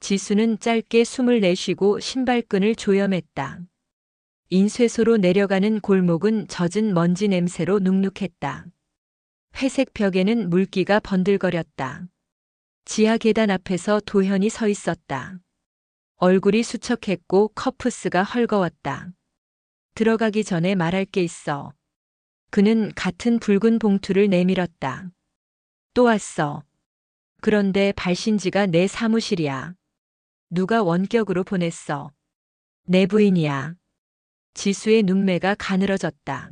지수는 짧게 숨을 내쉬고 신발끈을 조여맸다. 인쇄소로 내려가는 골목은 젖은 먼지 냄새로 눅눅했다. 회색 벽에는 물기가 번들거렸다. 지하 계단 앞에서 도현이 서 있었다. 얼굴이 수척했고 커프스가 헐거웠다. 들어가기 전에 말할 게 있어. 그는 같은 붉은 봉투를 내밀었다. 또 왔어. 그런데 발신지가 내 사무실이야. 누가 원격으로 보냈어. 내 부인이야. 지수의 눈매가 가늘어졌다.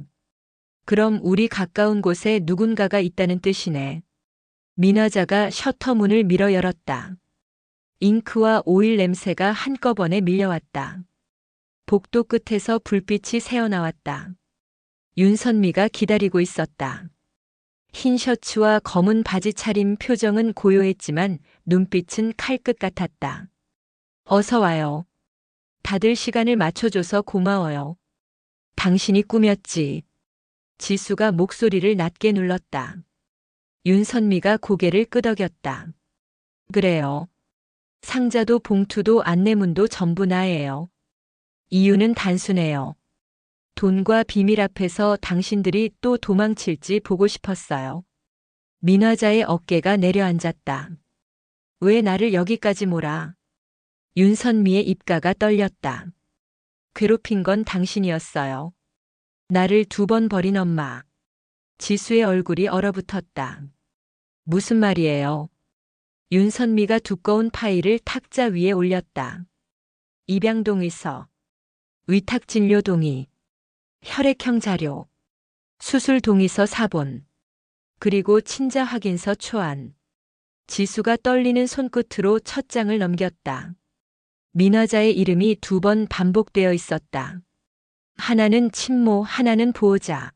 그럼 우리 가까운 곳에 누군가가 있다는 뜻이네. 민화자가 셔터 문을 밀어 열었다. 잉크와 오일 냄새가 한꺼번에 밀려왔다. 복도 끝에서 불빛이 새어나왔다. 윤선미가 기다리고 있었다. 흰 셔츠와 검은 바지 차림 표정은 고요했지만 눈빛은 칼끝 같았다. 어서 와요. 다들 시간을 맞춰줘서 고마워요. 당신이 꾸몄지. 지수가 목소리를 낮게 눌렀다. 윤선미가 고개를 끄덕였다. 그래요. 상자도 봉투도 안내문도 전부 나예요. 이유는 단순해요. 돈과 비밀 앞에서 당신들이 또 도망칠지 보고 싶었어요. 민화자의 어깨가 내려앉았다. 왜 나를 여기까지 몰아? 윤선미의 입가가 떨렸다. 괴롭힌 건 당신이었어요. 나를 2번 버린 엄마. 지수의 얼굴이 얼어붙었다. 무슨 말이에요? 윤선미가 두꺼운 파일을 탁자 위에 올렸다. 입양동 의서, 위탁진료 동의, 혈액형 자료, 수술 동의서 사본, 그리고 친자 확인서 초안. 지수가 떨리는 손끝으로 첫 장을 넘겼다. 민화자의 이름이 2번 반복되어 있었다. 하나는 친모, 하나는 보호자.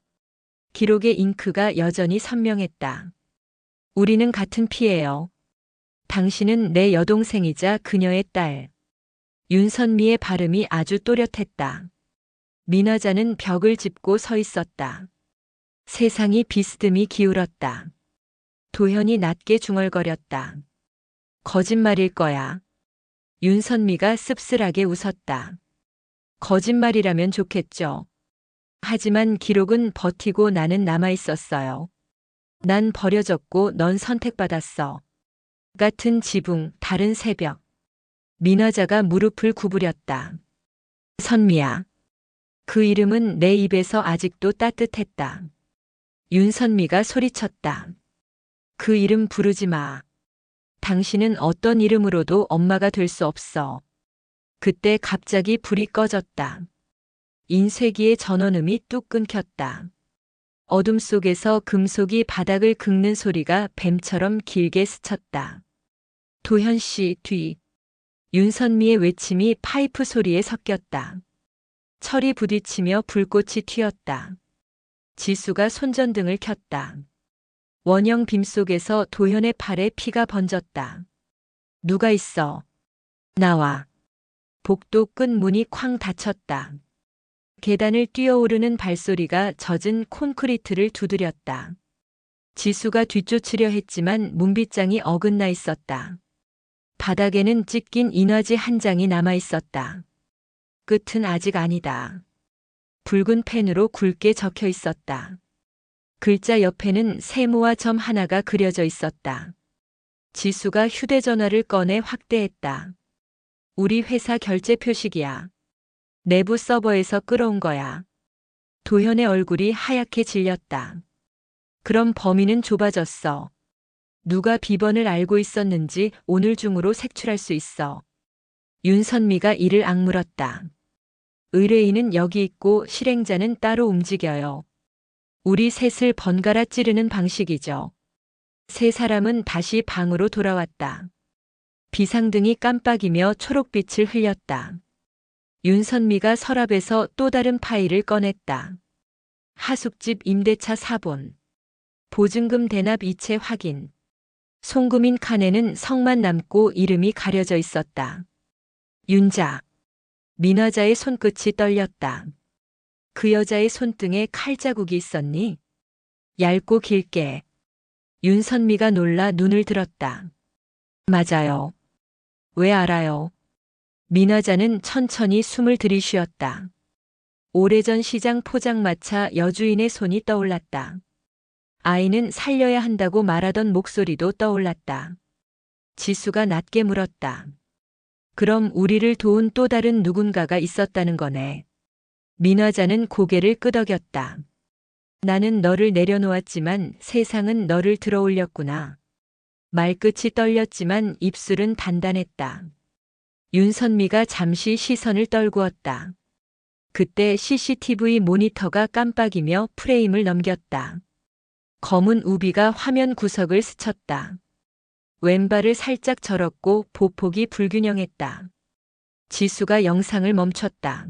기록의 잉크가 여전히 선명했다. 우리는 같은 피예요. 당신은 내 여동생이자 그녀의 딸. 윤선미의 발음이 아주 또렷했다. 민화자는 벽을 짚고 서 있었다. 세상이 비스듬히 기울었다. 도현이 낮게 중얼거렸다. 거짓말일 거야. 윤선미가 씁쓸하게 웃었다. 거짓말이라면 좋겠죠. 하지만 기록은 버티고 나는 남아있었어요. 난 버려졌고 넌 선택받았어. 같은 지붕, 다른 새벽. 민화자가 무릎을 구부렸다. 선미야. 그 이름은 내 입에서 아직도 따뜻했다. 윤선미가 소리쳤다. 그 이름 부르지 마. 당신은 어떤 이름으로도 엄마가 될 수 없어. 그때 갑자기 불이 꺼졌다. 인쇄기의 전원음이 뚝 끊겼다. 어둠 속에서 금속이 바닥을 긁는 소리가 뱀처럼 길게 스쳤다. 도현 씨 뒤. 윤선미의 외침이 파이프 소리에 섞였다. 철이 부딪히며 불꽃이 튀었다. 지수가 손전등을 켰다. 원형 빔 속에서 도현의 팔에 피가 번졌다. 누가 있어? 나와. 복도 끝 문이 쾅 닫혔다. 계단을 뛰어오르는 발소리가 젖은 콘크리트를 두드렸다. 지수가 뒤쫓으려 했지만 문빗장이 어긋나 있었다. 바닥에는 찢긴 인화지 한 장이 남아 있었다. 끝은 아직 아니다. 붉은 펜으로 굵게 적혀 있었다. 글자 옆에는 세모와 점 하나가 그려져 있었다. 지수가 휴대전화를 꺼내 확대했다. 우리 회사 결제 표식이야. 내부 서버에서 끌어온 거야. 도현의 얼굴이 하얗게 질렸다. 그럼 범인은 좁아졌어. 누가 비번을 알고 있었는지 오늘 중으로 색출할 수 있어. 윤선미가 이를 악물었다. 의뢰인은 여기 있고 실행자는 따로 움직여요. 우리 셋을 번갈아 찌르는 방식이죠. 세 사람은 다시 방으로 돌아왔다. 비상등이 깜빡이며 초록빛을 흘렸다. 윤선미가 서랍에서 또 다른 파일을 꺼냈다. 하숙집 임대차 사본. 보증금 대납 이체 확인. 송금인 칸에는 성만 남고 이름이 가려져 있었다. 윤자. 민화자의 손끝이 떨렸다. 그 여자의 손등에 칼자국이 있었니? 얇고 길게. 윤선미가 놀라 눈을 들었다. 맞아요. 왜 알아요? 민화자는 천천히 숨을 들이쉬었다. 오래전 시장 포장마차 여주인의 손이 떠올랐다. 아이는 살려야 한다고 말하던 목소리도 떠올랐다. 지수가 낮게 물었다. 그럼 우리를 도운 또 다른 누군가가 있었다는 거네. 민화자는 고개를 끄덕였다. 나는 너를 내려놓았지만 세상은 너를 들어올렸구나. 말끝이 떨렸지만 입술은 단단했다. 윤선미가 잠시 시선을 떨구었다. 그때 CCTV 모니터가 깜빡이며 프레임을 넘겼다. 검은 우비가 화면 구석을 스쳤다. 왼발을 살짝 절었고 보폭이 불균형했다. 지수가 영상을 멈췄다.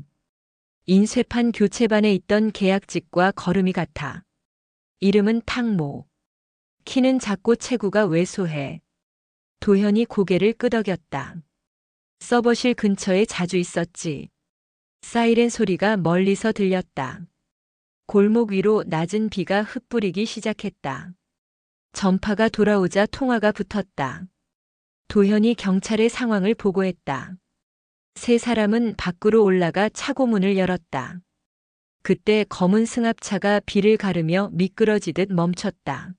인쇄판 교체반에 있던 계약직과 걸음이 같아. 이름은 탕모. 키는 작고 체구가 왜소해. 도현이 고개를 끄덕였다. 서버실 근처에 자주 있었지. 사이렌 소리가 멀리서 들렸다. 골목 위로 낮은 비가 흩뿌리기 시작했다. 전파가 돌아오자 통화가 붙었다. 도현이 경찰의 상황을 보고했다. 세 사람은 밖으로 올라가 차고 문을 열었다. 그때 검은 승합차가 비를 가르며 미끄러지듯 멈췄다.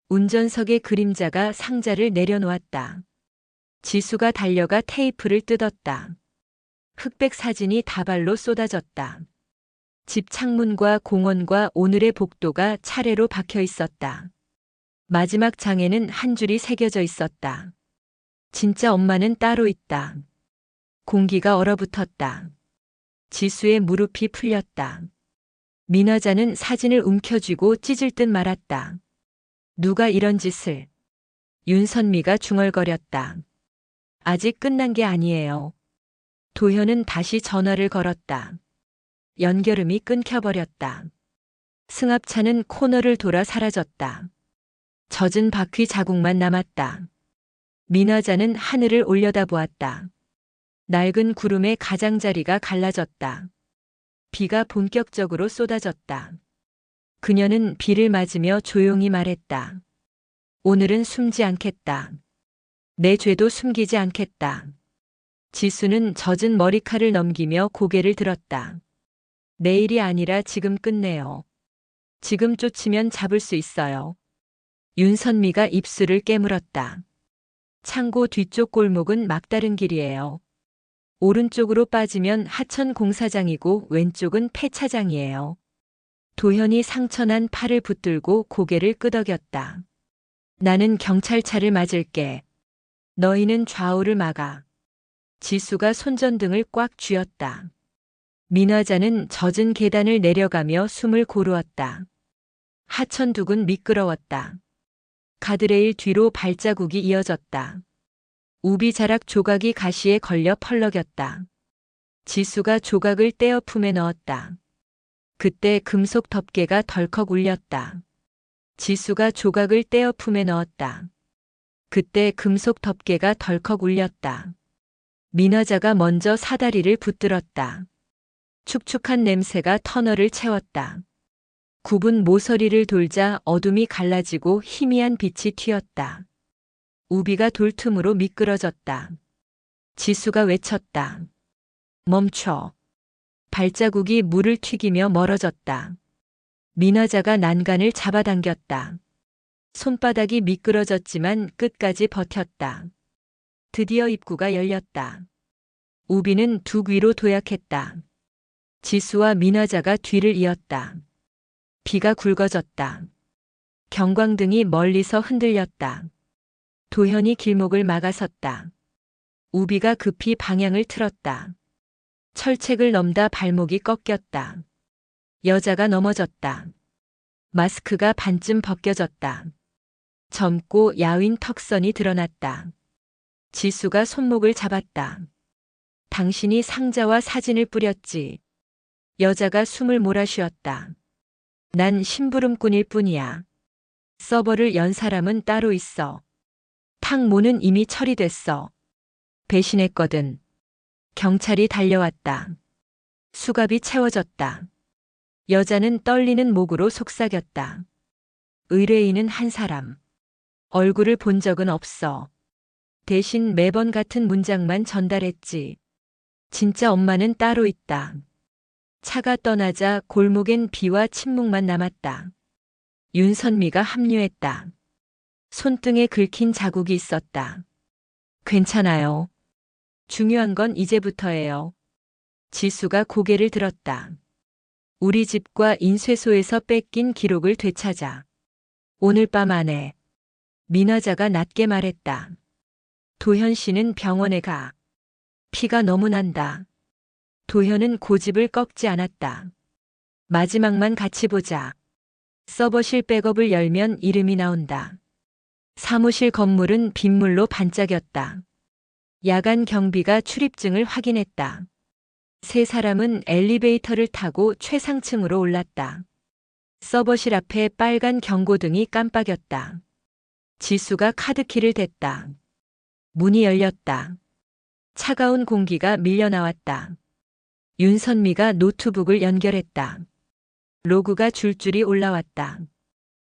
운전석의 그림자가 상자를 내려놓았다. 지수가 달려가 테이프를 뜯었다. 흑백 사진이 다발로 쏟아졌다. 집 창문과 공원과 오늘의 복도가 차례로 박혀 있었다. 마지막 장에는 한 줄이 새겨져 있었다. 진짜 엄마는 따로 있다. 공기가 얼어붙었다. 지수의 무릎이 풀렸다. 민화자는 사진을 움켜쥐고 찢을 듯 말았다. 누가 이런 짓을. 윤선미가 중얼거렸다. 아직 끝난 게 아니에요. 도현은 다시 전화를 걸었다. 연결음이 끊겨버렸다. 승합차는 코너를 돌아 사라졌다. 젖은 바퀴 자국만 남았다. 민화자는 하늘을 올려다보았다. 낡은 구름의 가장자리가 갈라졌다. 비가 본격적으로 쏟아졌다. 그녀는 비를 맞으며 조용히 말했다. 오늘은 숨지 않겠다. 내 죄도 숨기지 않겠다. 지수는 젖은 머리칼을 넘기며 고개를 들었다. 내일이 아니라 지금 끝내요. 지금 쫓으면 잡을 수 있어요. 윤선미가 입술을 깨물었다. 창고 뒤쪽 골목은 막다른 길이에요. 오른쪽으로 빠지면 하천 공사장이고 왼쪽은 폐차장이에요. 도현이 상처난 팔을 붙들고 고개를 끄덕였다. 나는 경찰차를 맞을게. 너희는 좌우를 막아. 지수가 손전등을 꽉 쥐었다. 민화자는 젖은 계단을 내려가며 숨을 고르었다. 하천둑은 미끄러웠다. 가드레일 뒤로 발자국이 이어졌다. 우비자락 조각이 가시에 걸려 펄럭였다. 지수가 조각을 떼어 품에 넣었다. 그때 금속 덮개가 덜컥 울렸다. 지수가 조각을 떼어 품에 넣었다. 그때 금속 덮개가 덜컥 울렸다. 민화자가 먼저 사다리를 붙들었다. 축축한 냄새가 터널을 채웠다. 굽은 모서리를 돌자 어둠이 갈라지고 희미한 빛이 튀었다. 우비가 돌틈으로 미끄러졌다. 지수가 외쳤다. 멈춰. 발자국이 물을 튀기며 멀어졌다. 민화자가 난간을 잡아당겼다. 손바닥이 미끄러졌지만 끝까지 버텼다. 드디어 입구가 열렸다. 우비는 두 귀로 도약했다. 지수와 민화자가 뒤를 이었다. 비가 굵어졌다. 경광등이 멀리서 흔들렸다. 도현이 길목을 막아섰다. 우비가 급히 방향을 틀었다. 철책을 넘다 발목이 꺾였다. 여자가 넘어졌다. 마스크가 반쯤 벗겨졌다. 젊고 야윈 턱선이 드러났다. 지수가 손목을 잡았다. 당신이 상자와 사진을 뿌렸지. 여자가 숨을 몰아쉬었다. 난 심부름꾼일 뿐이야. 서버를 연 사람은 따로 있어. 탕모는 이미 처리됐어. 배신했거든. 경찰이 달려왔다. 수갑이 채워졌다. 여자는 떨리는 목으로 속삭였다. 의뢰인은 한 사람. 얼굴을 본 적은 없어. 대신 매번 같은 문장만 전달했지. 진짜 엄마는 따로 있다. 차가 떠나자 골목엔 비와 침묵만 남았다. 윤선미가 합류했다. 손등에 긁힌 자국이 있었다. 괜찮아요. 중요한 건 이제부터예요. 지수가 고개를 들었다. 우리 집과 인쇄소에서 뺏긴 기록을 되찾아. 오늘 밤 안에. 민화자가 낮게 말했다. 도현 씨는 병원에 가. 피가 너무 난다. 도현은 고집을 꺾지 않았다. 마지막만 같이 보자. 서버실 백업을 열면 이름이 나온다. 사무실 건물은 빗물로 반짝였다. 야간 경비가 출입증을 확인했다. 세 사람은 엘리베이터를 타고 최상층으로 올랐다. 서버실 앞에 빨간 경고등이 깜빡였다. 지수가 카드키를 댔다. 문이 열렸다. 차가운 공기가 밀려나왔다. 윤선미가 노트북을 연결했다. 로그가 줄줄이 올라왔다.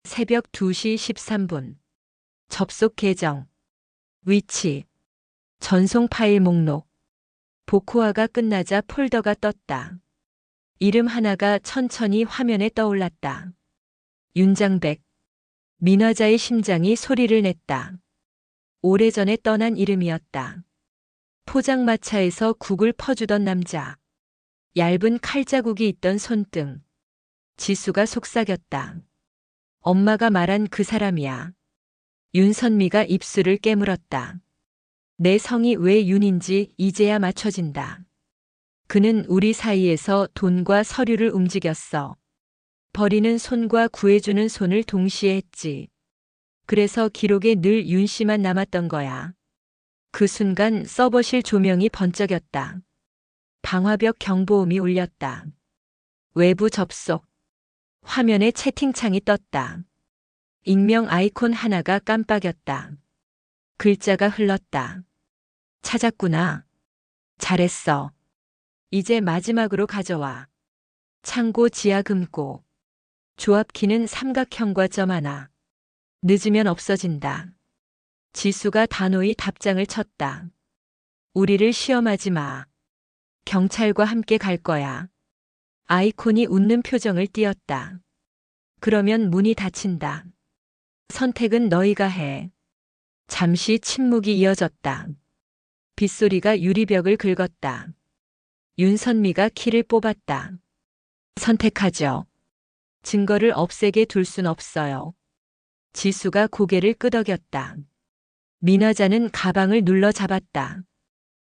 새벽 2시 13분. 접속 계정. 위치. 전송 파일 목록. 복호화가 끝나자 폴더가 떴다. 이름 하나가 천천히 화면에 떠올랐다. 윤장백. 민화자의 심장이 소리를 냈다. 오래전에 떠난 이름이었다. 포장마차에서 국을 퍼주던 남자. 얇은 칼자국이 있던 손등. 지수가 속삭였다. 엄마가 말한 그 사람이야. 윤선미가 입술을 깨물었다. 내 성이 왜 윤인지 이제야 맞춰진다. 그는 우리 사이에서 돈과 서류를 움직였어. 버리는 손과 구해주는 손을 동시에 했지. 그래서 기록에 늘 윤 씨만 남았던 거야. 그 순간 서버실 조명이 번쩍였다. 방화벽 경보음이 울렸다. 외부 접속. 화면에 채팅창이 떴다. 익명 아이콘 하나가 깜빡였다. 글자가 흘렀다. 찾았구나. 잘했어. 이제 마지막으로 가져와. 창고 지하 금고. 조합키는 삼각형과 점 하나. 늦으면 없어진다. 지수가 단호히 답장을 쳤다. 우리를 시험하지 마. 경찰과 함께 갈 거야. 아이콘이 웃는 표정을 띄었다. 그러면 문이 닫힌다. 선택은 너희가 해. 잠시 침묵이 이어졌다. 빗소리가 유리벽을 긁었다. 윤선미가 키를 뽑았다. 선택하죠. 증거를 없애게 둘 순 없어요. 지수가 고개를 끄덕였다. 민화자는 가방을 눌러 잡았다.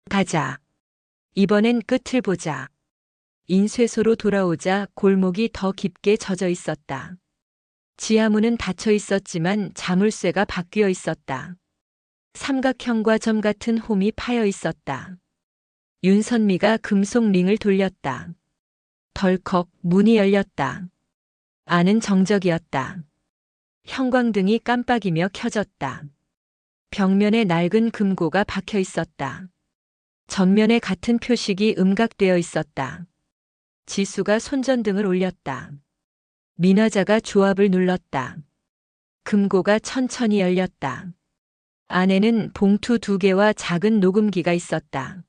가자. 이번엔 끝을 보자. 인쇄소로 돌아오자 골목이 더 깊게 젖어 있었다. 지하문은 닫혀 있었지만 자물쇠가 바뀌어 있었다. 삼각형과 점 같은 홈이 파여 있었다. 윤선미가 금속 링을 돌렸다. 덜컥 문이 열렸다. 안은 정적이었다. 형광등이 깜빡이며 켜졌다. 벽면에 낡은 금고가 박혀 있었다. 전면에 같은 표식이 음각되어 있었다. 지수가 손전등을 올렸다. 민화자가 조합을 눌렀다. 금고가 천천히 열렸다. 안에는 봉투 2개와 작은 녹음기가 있었다.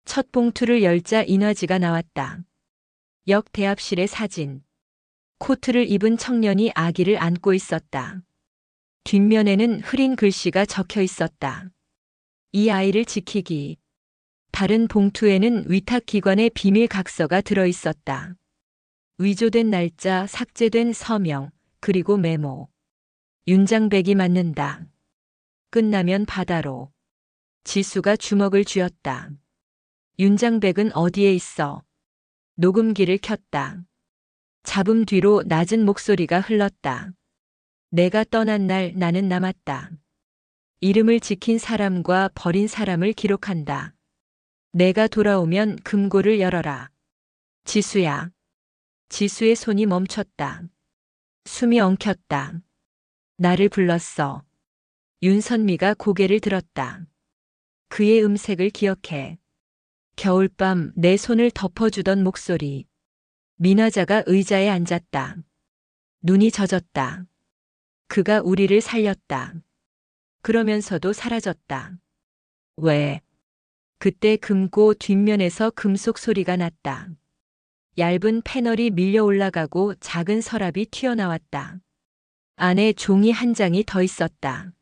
첫 봉투를 열자 인화지가 나왔다. 역 대합실의 사진. 코트를 입은 청년이 아기를 안고 있었다. 뒷면에는 흐린 글씨가 적혀 있었다. 이 아이를 지키기. 다른 봉투에는 위탁기관의 비밀 각서가 들어 있었다. 위조된 날짜, 삭제된 서명, 그리고 메모. 윤장백이 맞는다. 끝나면 바다로. 지수가 주먹을 쥐었다. 윤장백은 어디에 있어? 녹음기를 켰다. 잡음 뒤로 낮은 목소리가 흘렀다. 내가 떠난 날 나는 남았다. 이름을 지킨 사람과 버린 사람을 기록한다. 내가 돌아오면 금고를 열어라. 지수야. 지수의 손이 멈췄다. 숨이 엉켰다. 나를 불렀어. 윤선미가 고개를 들었다. 그의 음색을 기억해. 겨울밤 내 손을 덮어주던 목소리. 민화자가 의자에 앉았다. 눈이 젖었다. 그가 우리를 살렸다. 그러면서도 사라졌다. 왜? 그때 금고 뒷면에서 금속 소리가 났다. 얇은 패널이 밀려 올라가고 작은 서랍이 튀어나왔다. 안에 종이 한 장이 더 있었다.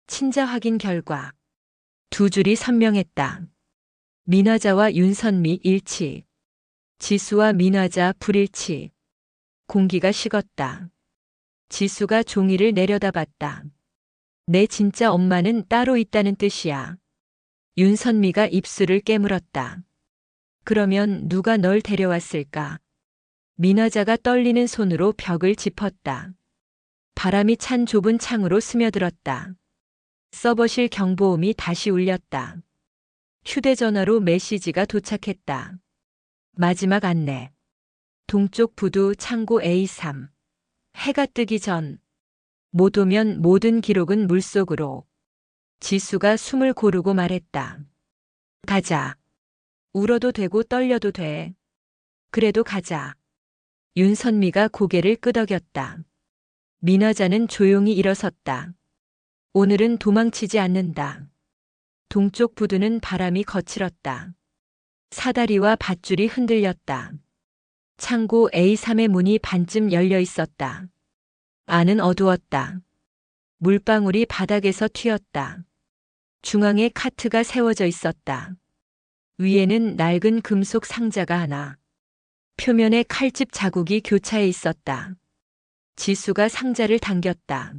친자 확인 결과. 2줄이 선명했다. 민화자와 윤선미 일치. 지수와 민화자 불일치. 공기가 식었다. 지수가 종이를 내려다봤다. 내 진짜 엄마는 따로 있다는 뜻이야. 윤선미가 입술을 깨물었다. 그러면 누가 널 데려왔을까? 민화자가 떨리는 손으로 벽을 짚었다. 바람이 찬 좁은 창으로 스며들었다. 서버실 경보음이 다시 울렸다. 휴대전화로 메시지가 도착했다. 마지막 안내. 동쪽 부두 창고 A3. 해가 뜨기 전. 못 오면 모든 기록은 물속으로. 지수가 숨을 고르고 말했다. 가자. 울어도 되고 떨려도 돼. 그래도 가자. 윤선미가 고개를 끄덕였다. 민화자는 조용히 일어섰다. 오늘은 도망치지 않는다. 동쪽 부두는 바람이 거칠었다. 사다리와 밧줄이 흔들렸다. 창고 A3의 문이 반쯤 열려 있었다. 안은 어두웠다. 물방울이 바닥에서 튀었다. 중앙에 카트가 세워져 있었다. 위에는 낡은 금속 상자가 하나. 표면에 칼집 자국이 교차해 있었다. 지수가 상자를 당겼다.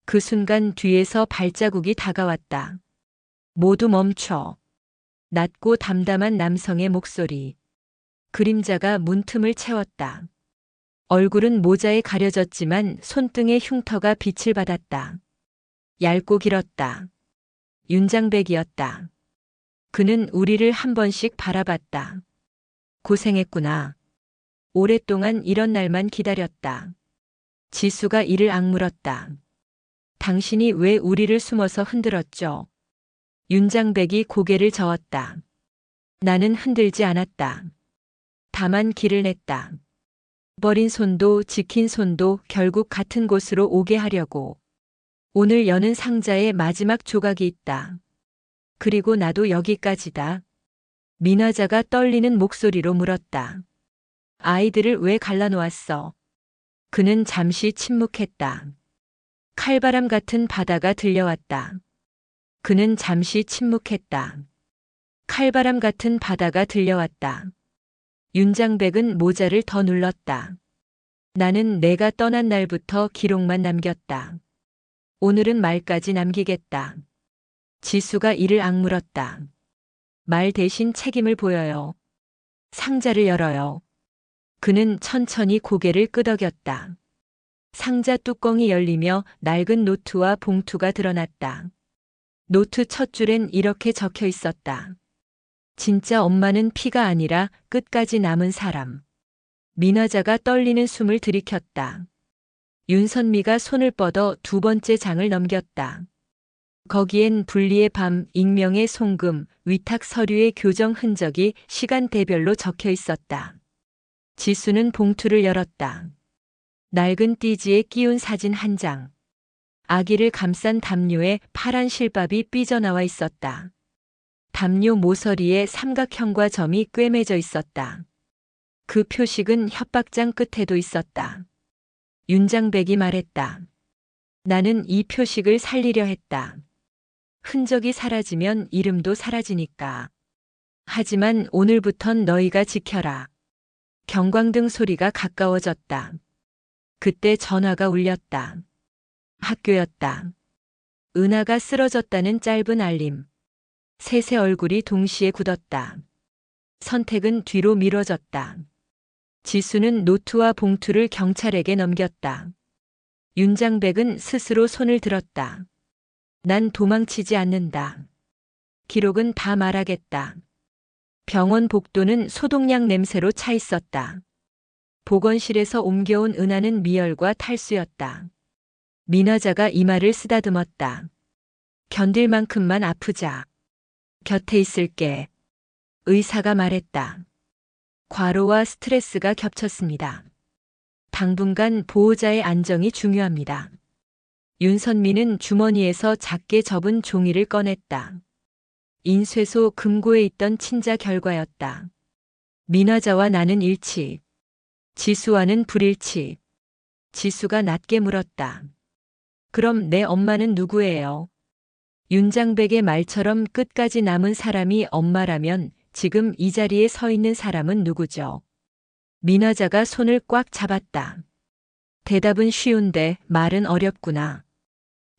그 순간 뒤에서 발자국이 다가왔다. 모두 멈춰. 낮고 담담한 남성의 목소리. 그림자가 문틈을 채웠다. 얼굴은 모자에 가려졌지만 손등의 흉터가 빛을 받았다. 얇고 길었다. 윤장백이었다. 그는 우리를 한 번씩 바라봤다. 고생했구나. 오랫동안 이런 날만 기다렸다. 지수가 이를 악물었다. 당신이 왜 우리를 숨어서 흔들었죠? 윤장백이 고개를 저었다. 나는 흔들지 않았다. 다만 길을 냈다. 버린 손도 지킨 손도 결국 같은 곳으로 오게 하려고. 오늘 여는 상자에 마지막 조각이 있다. 그리고 나도 여기까지다. 민화자가 떨리는 목소리로 물었다. 아이들을 왜 갈라놓았어? 그는 잠시 침묵했다. 칼바람 같은 바다가 들려왔다. 그는 잠시 침묵했다. 칼바람 같은 바다가 들려왔다. 윤장백은 모자를 더 눌렀다. 나는 내가 떠난 날부터 기록만 남겼다. 오늘은 말까지 남기겠다. 지수가 이를 악물었다. 말 대신 책임을 보여요. 상자를 열어요. 그는 천천히 고개를 끄덕였다. 상자 뚜껑이 열리며 낡은 노트와 봉투가 드러났다. 노트 첫 줄엔 이렇게 적혀 있었다. 진짜 엄마는 피가 아니라 끝까지 남은 사람. 민화자가 떨리는 숨을 들이켰다. 윤선미가 손을 뻗어 두 번째 장을 넘겼다. 거기엔 분리의 밤, 익명의 송금, 위탁 서류의 교정 흔적이 시간대별로 적혀 있었다. 지수는 봉투를 열었다. 낡은 띠지에 끼운 사진 한 장. 아기를 감싼 담요에 파란 실밥이 삐져나와 있었다. 담요 모서리에 삼각형과 점이 꿰매져 있었다. 그 표식은 협박장 끝에도 있었다. 윤장백이 말했다. 나는 이 표식을 살리려 했다. 흔적이 사라지면 이름도 사라지니까. 하지만 오늘부턴 너희가 지켜라. 경광등 소리가 가까워졌다. 그때 전화가 울렸다. 학교였다. 은하가 쓰러졌다는 짧은 알림. 셋의 얼굴이 동시에 굳었다. 선택은 뒤로 미뤄졌다. 지수는 노트와 봉투를 경찰에게 넘겼다. 윤장백은 스스로 손을 들었다. 난 도망치지 않는다. 기록은 다 말하겠다. 병원 복도는 소독약 냄새로 차 있었다. 보건실에서 옮겨온 은하는 미열과 탈수였다. 민화자가 이마를 쓰다듬었다. 견딜 만큼만 아프자. 곁에 있을게. 의사가 말했다. 과로와 스트레스가 겹쳤습니다. 당분간 보호자의 안정이 중요합니다. 윤선미는 주머니에서 작게 접은 종이를 꺼냈다. 인쇄소 금고에 있던 친자 결과였다. 민화자와 나는 일치. 지수와는 불일치. 지수가 낮게 물었다. 그럼 내 엄마는 누구예요? 윤장백의 말처럼 끝까지 남은 사람이 엄마라면 지금 이 자리에 서 있는 사람은 누구죠? 민화자가 손을 꽉 잡았다. 대답은 쉬운데 말은 어렵구나.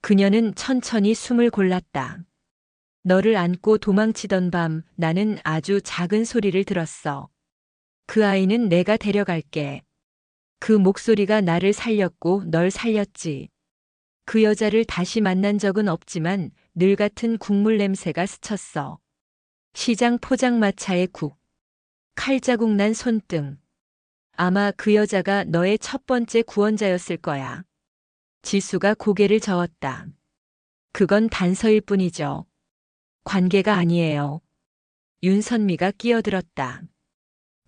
그녀는 천천히 숨을 골랐다. 너를 안고 도망치던 밤 나는 아주 작은 소리를 들었어. 그 아이는 내가 데려갈게. 그 목소리가 나를 살렸고 널 살렸지. 그 여자를 다시 만난 적은 없지만 늘 같은 국물 냄새가 스쳤어. 시장 포장마차의 국, 칼자국 난 손등. 아마 그 여자가 너의 첫 번째 구원자였을 거야. 지수가 고개를 저었다. 그건 단서일 뿐이죠. 관계가 아니에요. 윤선미가 끼어들었다.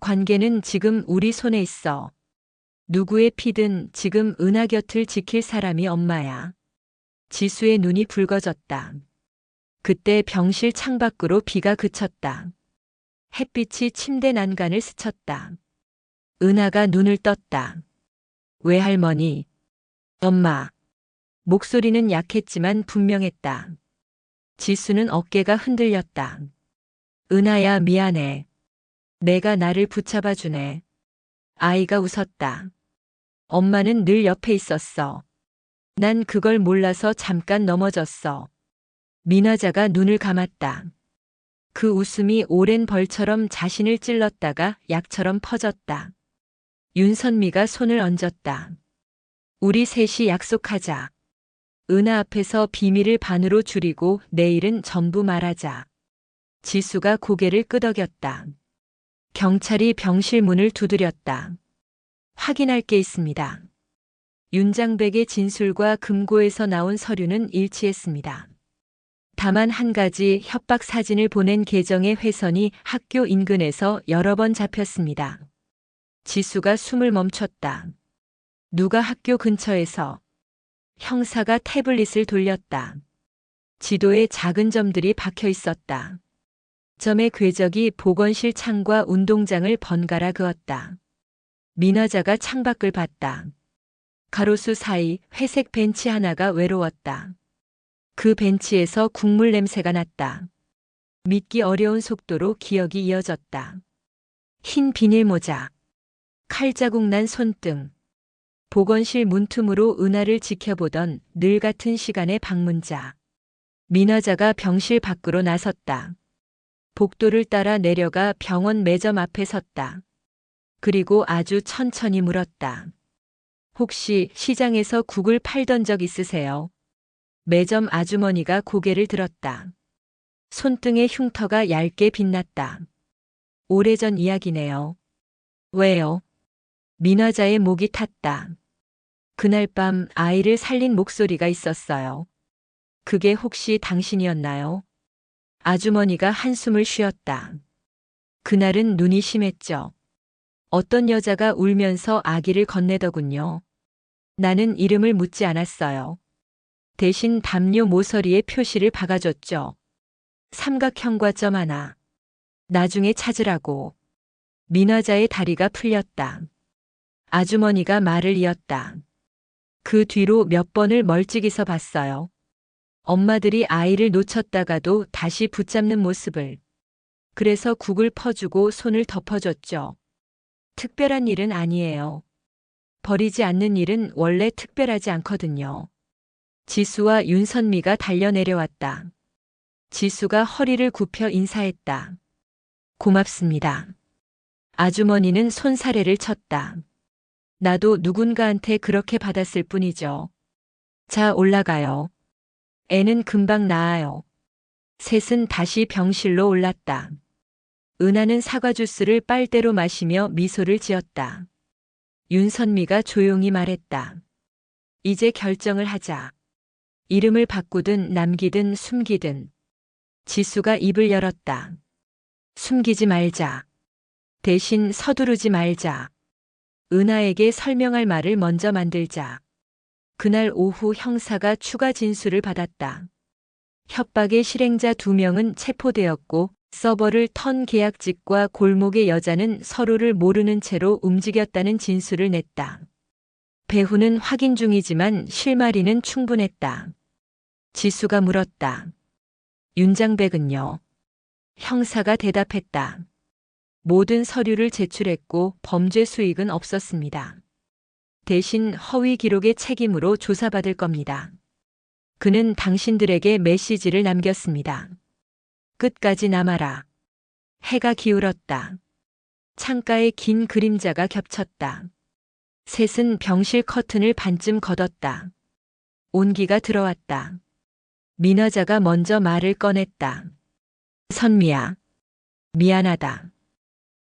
관계는 지금 우리 손에 있어. 누구의 피든 지금 은하 곁을 지킬 사람이 엄마야. 지수의 눈이 붉어졌다. 그때 병실 창밖으로 비가 그쳤다. 햇빛이 침대 난간을 스쳤다. 은하가 눈을 떴다. 외할머니. 엄마. 목소리는 약했지만 분명했다. 지수는 어깨가 흔들렸다. 은하야 미안해. 내가 나를 붙잡아 주네. 아이가 웃었다. 엄마는 늘 옆에 있었어. 난 그걸 몰라서 잠깐 넘어졌어. 민화자가 눈을 감았다. 그 웃음이 오랜 벌처럼 자신을 찔렀다가 약처럼 퍼졌다. 윤선미가 손을 얹었다. 우리 셋이 약속하자. 은하 앞에서 비밀을 반으로 줄이고 내일은 전부 말하자. 지수가 고개를 끄덕였다. 경찰이 병실 문을 두드렸다. 확인할 게 있습니다. 윤장백의 진술과 금고에서 나온 서류는 일치했습니다. 다만 한 가지 협박 사진을 보낸 계정의 회선이 학교 인근에서 여러 번 잡혔습니다. 지수가 숨을 멈췄다. 누가 학교 근처에서? 형사가 태블릿을 돌렸다. 지도에 작은 점들이 박혀 있었다. 점의 궤적이 보건실 창과 운동장을 번갈아 그었다. 민화자가 창밖을 봤다. 가로수 사이 회색 벤치 하나가 외로웠다. 그 벤치에서 국물 냄새가 났다. 믿기 어려운 속도로 기억이 이어졌다. 흰 비닐 모자, 칼자국 난 손등, 보건실 문틈으로 은하를 지켜보던 늘 같은 시간의 방문자. 민화자가 병실 밖으로 나섰다. 복도를 따라 내려가 병원 매점 앞에 섰다. 그리고 아주 천천히 물었다. 혹시 시장에서 국을 팔던 적 있으세요? 매점 아주머니가 고개를 들었다. 손등의 흉터가 얇게 빛났다. 오래전 이야기네요. 왜요? 민화자의 목이 탔다. 그날 밤 아이를 살린 목소리가 있었어요. 그게 혹시 당신이었나요? 아주머니가 한숨을 쉬었다. 그날은 눈이 심했죠. 어떤 여자가 울면서 아기를 건네더군요. 나는 이름을 묻지 않았어요. 대신 담요 모서리에 표시를 박아줬죠. 삼각형과 점 하나. 나중에 찾으라고. 민화자의 다리가 풀렸다. 아주머니가 말을 이었다. 그 뒤로 몇 번을 멀찍이서 봤어요. 엄마들이 아이를 놓쳤다가도 다시 붙잡는 모습을. 그래서 국을 퍼주고 손을 덮어줬죠. 특별한 일은 아니에요. 버리지 않는 일은 원래 특별하지 않거든요. 지수와 윤선미가 달려내려왔다. 지수가 허리를 굽혀 인사했다. 고맙습니다. 아주머니는 손사래를 쳤다. 나도 누군가한테 그렇게 받았을 뿐이죠. 자, 올라가요. 애는 금방 나아요. 셋은 다시 병실로 올랐다. 은하는 사과 주스를 빨대로 마시며 미소를 지었다. 윤선미가 조용히 말했다. 이제 결정을 하자. 이름을 바꾸든 남기든 숨기든. 지수가 입을 열었다. 숨기지 말자. 대신 서두르지 말자. 은하에게 설명할 말을 먼저 만들자. 그날 오후 형사가 추가 진술을 받았다. 협박의 실행자 2명은 체포되었고 서버를 턴 계약직과 골목의 여자는 서로를 모르는 채로 움직였다는 진술을 냈다. 배후는 확인 중이지만 실마리는 충분했다. 지수가 물었다. 윤장백은요? 형사가 대답했다. 모든 서류를 제출했고 범죄 수익은 없었습니다. 대신 허위 기록의 책임으로 조사받을 겁니다. 그는 당신들에게 메시지를 남겼습니다. 끝까지 남아라. 해가 기울었다. 창가에 긴 그림자가 겹쳤다. 셋은 병실 커튼을 반쯤 걷었다. 온기가 들어왔다. 민화자가 먼저 말을 꺼냈다. 선미야, 미안하다.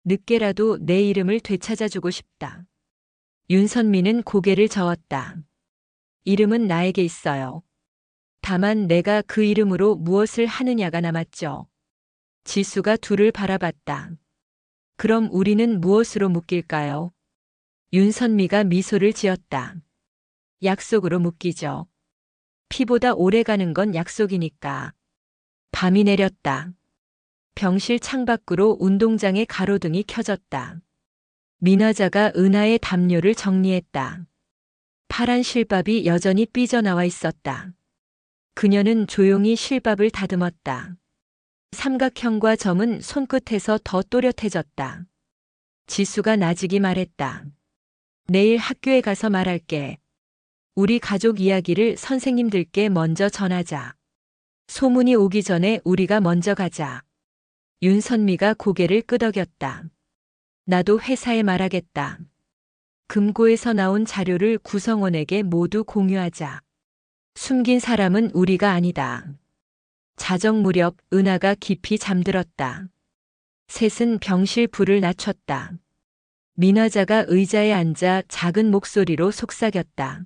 늦게라도 내 이름을 되찾아주고 싶다. 윤선미는 고개를 저었다. 이름은 나에게 있어요. 다만 내가 그 이름으로 무엇을 하느냐가 남았죠. 지수가 둘을 바라봤다. 그럼 우리는 무엇으로 묶일까요? 윤선미가 미소를 지었다. 약속으로 묶이죠. 피보다 오래 가는 건 약속이니까. 밤이 내렸다. 병실 창밖으로 운동장의 가로등이 켜졌다. 민화자가 은하의 담요를 정리했다. 파란 실밥이 여전히 삐져나와 있었다. 그녀는 조용히 실밥을 다듬었다. 삼각형과 점은 손끝에서 더 또렷해졌다. 지수가 나직이 말했다. 내일 학교에 가서 말할게. 우리 가족 이야기를 선생님들께 먼저 전하자. 소문이 오기 전에 우리가 먼저 가자. 윤선미가 고개를 끄덕였다. 나도 회사에 말하겠다. 금고에서 나온 자료를 구성원에게 모두 공유하자. 숨긴 사람은 우리가 아니다. 자정 무렵 은하가 깊이 잠들었다. 셋은 병실 불을 낮췄다. 민화자가 의자에 앉아 작은 목소리로 속삭였다.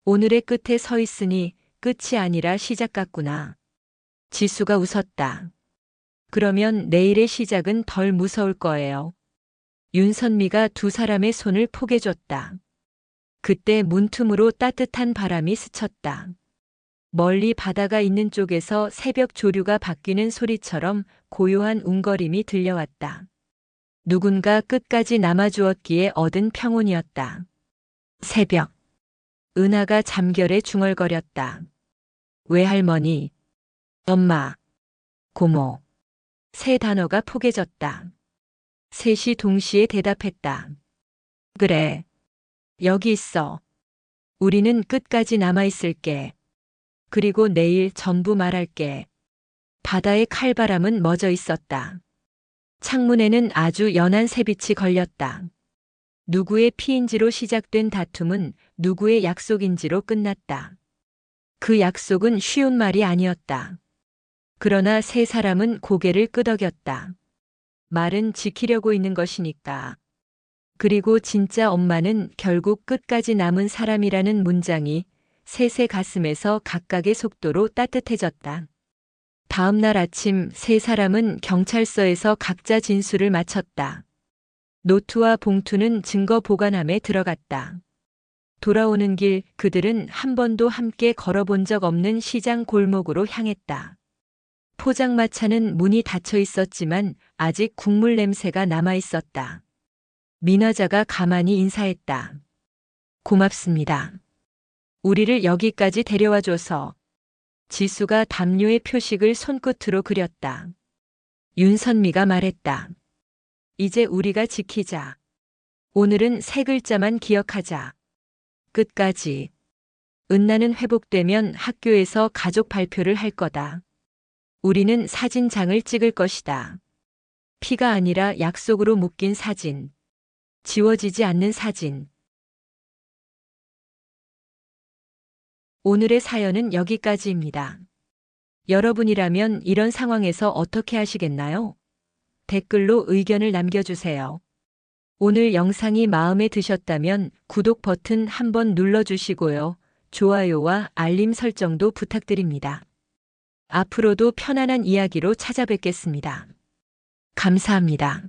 오늘의 끝에 서 있으니 끝이 아니라 시작 같구나. 지수가 웃었다. 그러면 내일의 시작은 덜 무서울 거예요. 윤선미가 두 사람의 손을 포개줬다. 그때 문틈으로 따뜻한 바람이 스쳤다. 멀리 바다가 있는 쪽에서 새벽 조류가 바뀌는 소리처럼 고요한 웅거림이 들려왔다. 누군가 끝까지 남아주었기에 얻은 평온이었다. 새벽. 은하가 잠결에 중얼거렸다. 외할머니, 엄마, 고모. 세 단어가 포개졌다. 셋이 동시에 대답했다. 그래. 여기 있어. 우리는 끝까지 남아있을게. 그리고 내일 전부 말할게. 바다의 칼바람은 멎어 있었다. 창문에는 아주 연한 새빛이 걸렸다. 누구의 피인지로 시작된 다툼은 누구의 약속인지로 끝났다. 그 약속은 쉬운 말이 아니었다. 그러나 세 사람은 고개를 끄덕였다. 말은 지키려고 있는 것이니까. 그리고 진짜 엄마는 결국 끝까지 남은 사람이라는 문장이 셋의 가슴에서 각각의 속도로 따뜻해졌다. 다음 날 아침 세 사람은 경찰서에서 각자 진술을 마쳤다. 노트와 봉투는 증거 보관함에 들어갔다. 돌아오는 길 그들은 한 번도 함께 걸어본 적 없는 시장 골목으로 향했다. 포장마차는 문이 닫혀 있었지만 아직 국물 냄새가 남아 있었다. 민화자가 가만히 인사했다. 고맙습니다. 우리를 여기까지 데려와 줘서. 지수가 담요의 표식을 손끝으로 그렸다. 윤선미가 말했다. 이제 우리가 지키자. 오늘은 세 글자만 기억하자. 끝까지. 은나는 회복되면 학교에서 가족 발표를 할 거다. 우리는 사진장을 찍을 것이다. 피가 아니라 약속으로 묶인 사진. 지워지지 않는 사진. 오늘의 사연은 여기까지입니다. 여러분이라면 이런 상황에서 어떻게 하시겠나요? 댓글로 의견을 남겨주세요. 오늘 영상이 마음에 드셨다면 구독 버튼 한번 눌러주시고요. 좋아요와 알림 설정도 부탁드립니다. 앞으로도 편안한 이야기로 찾아뵙겠습니다. 감사합니다.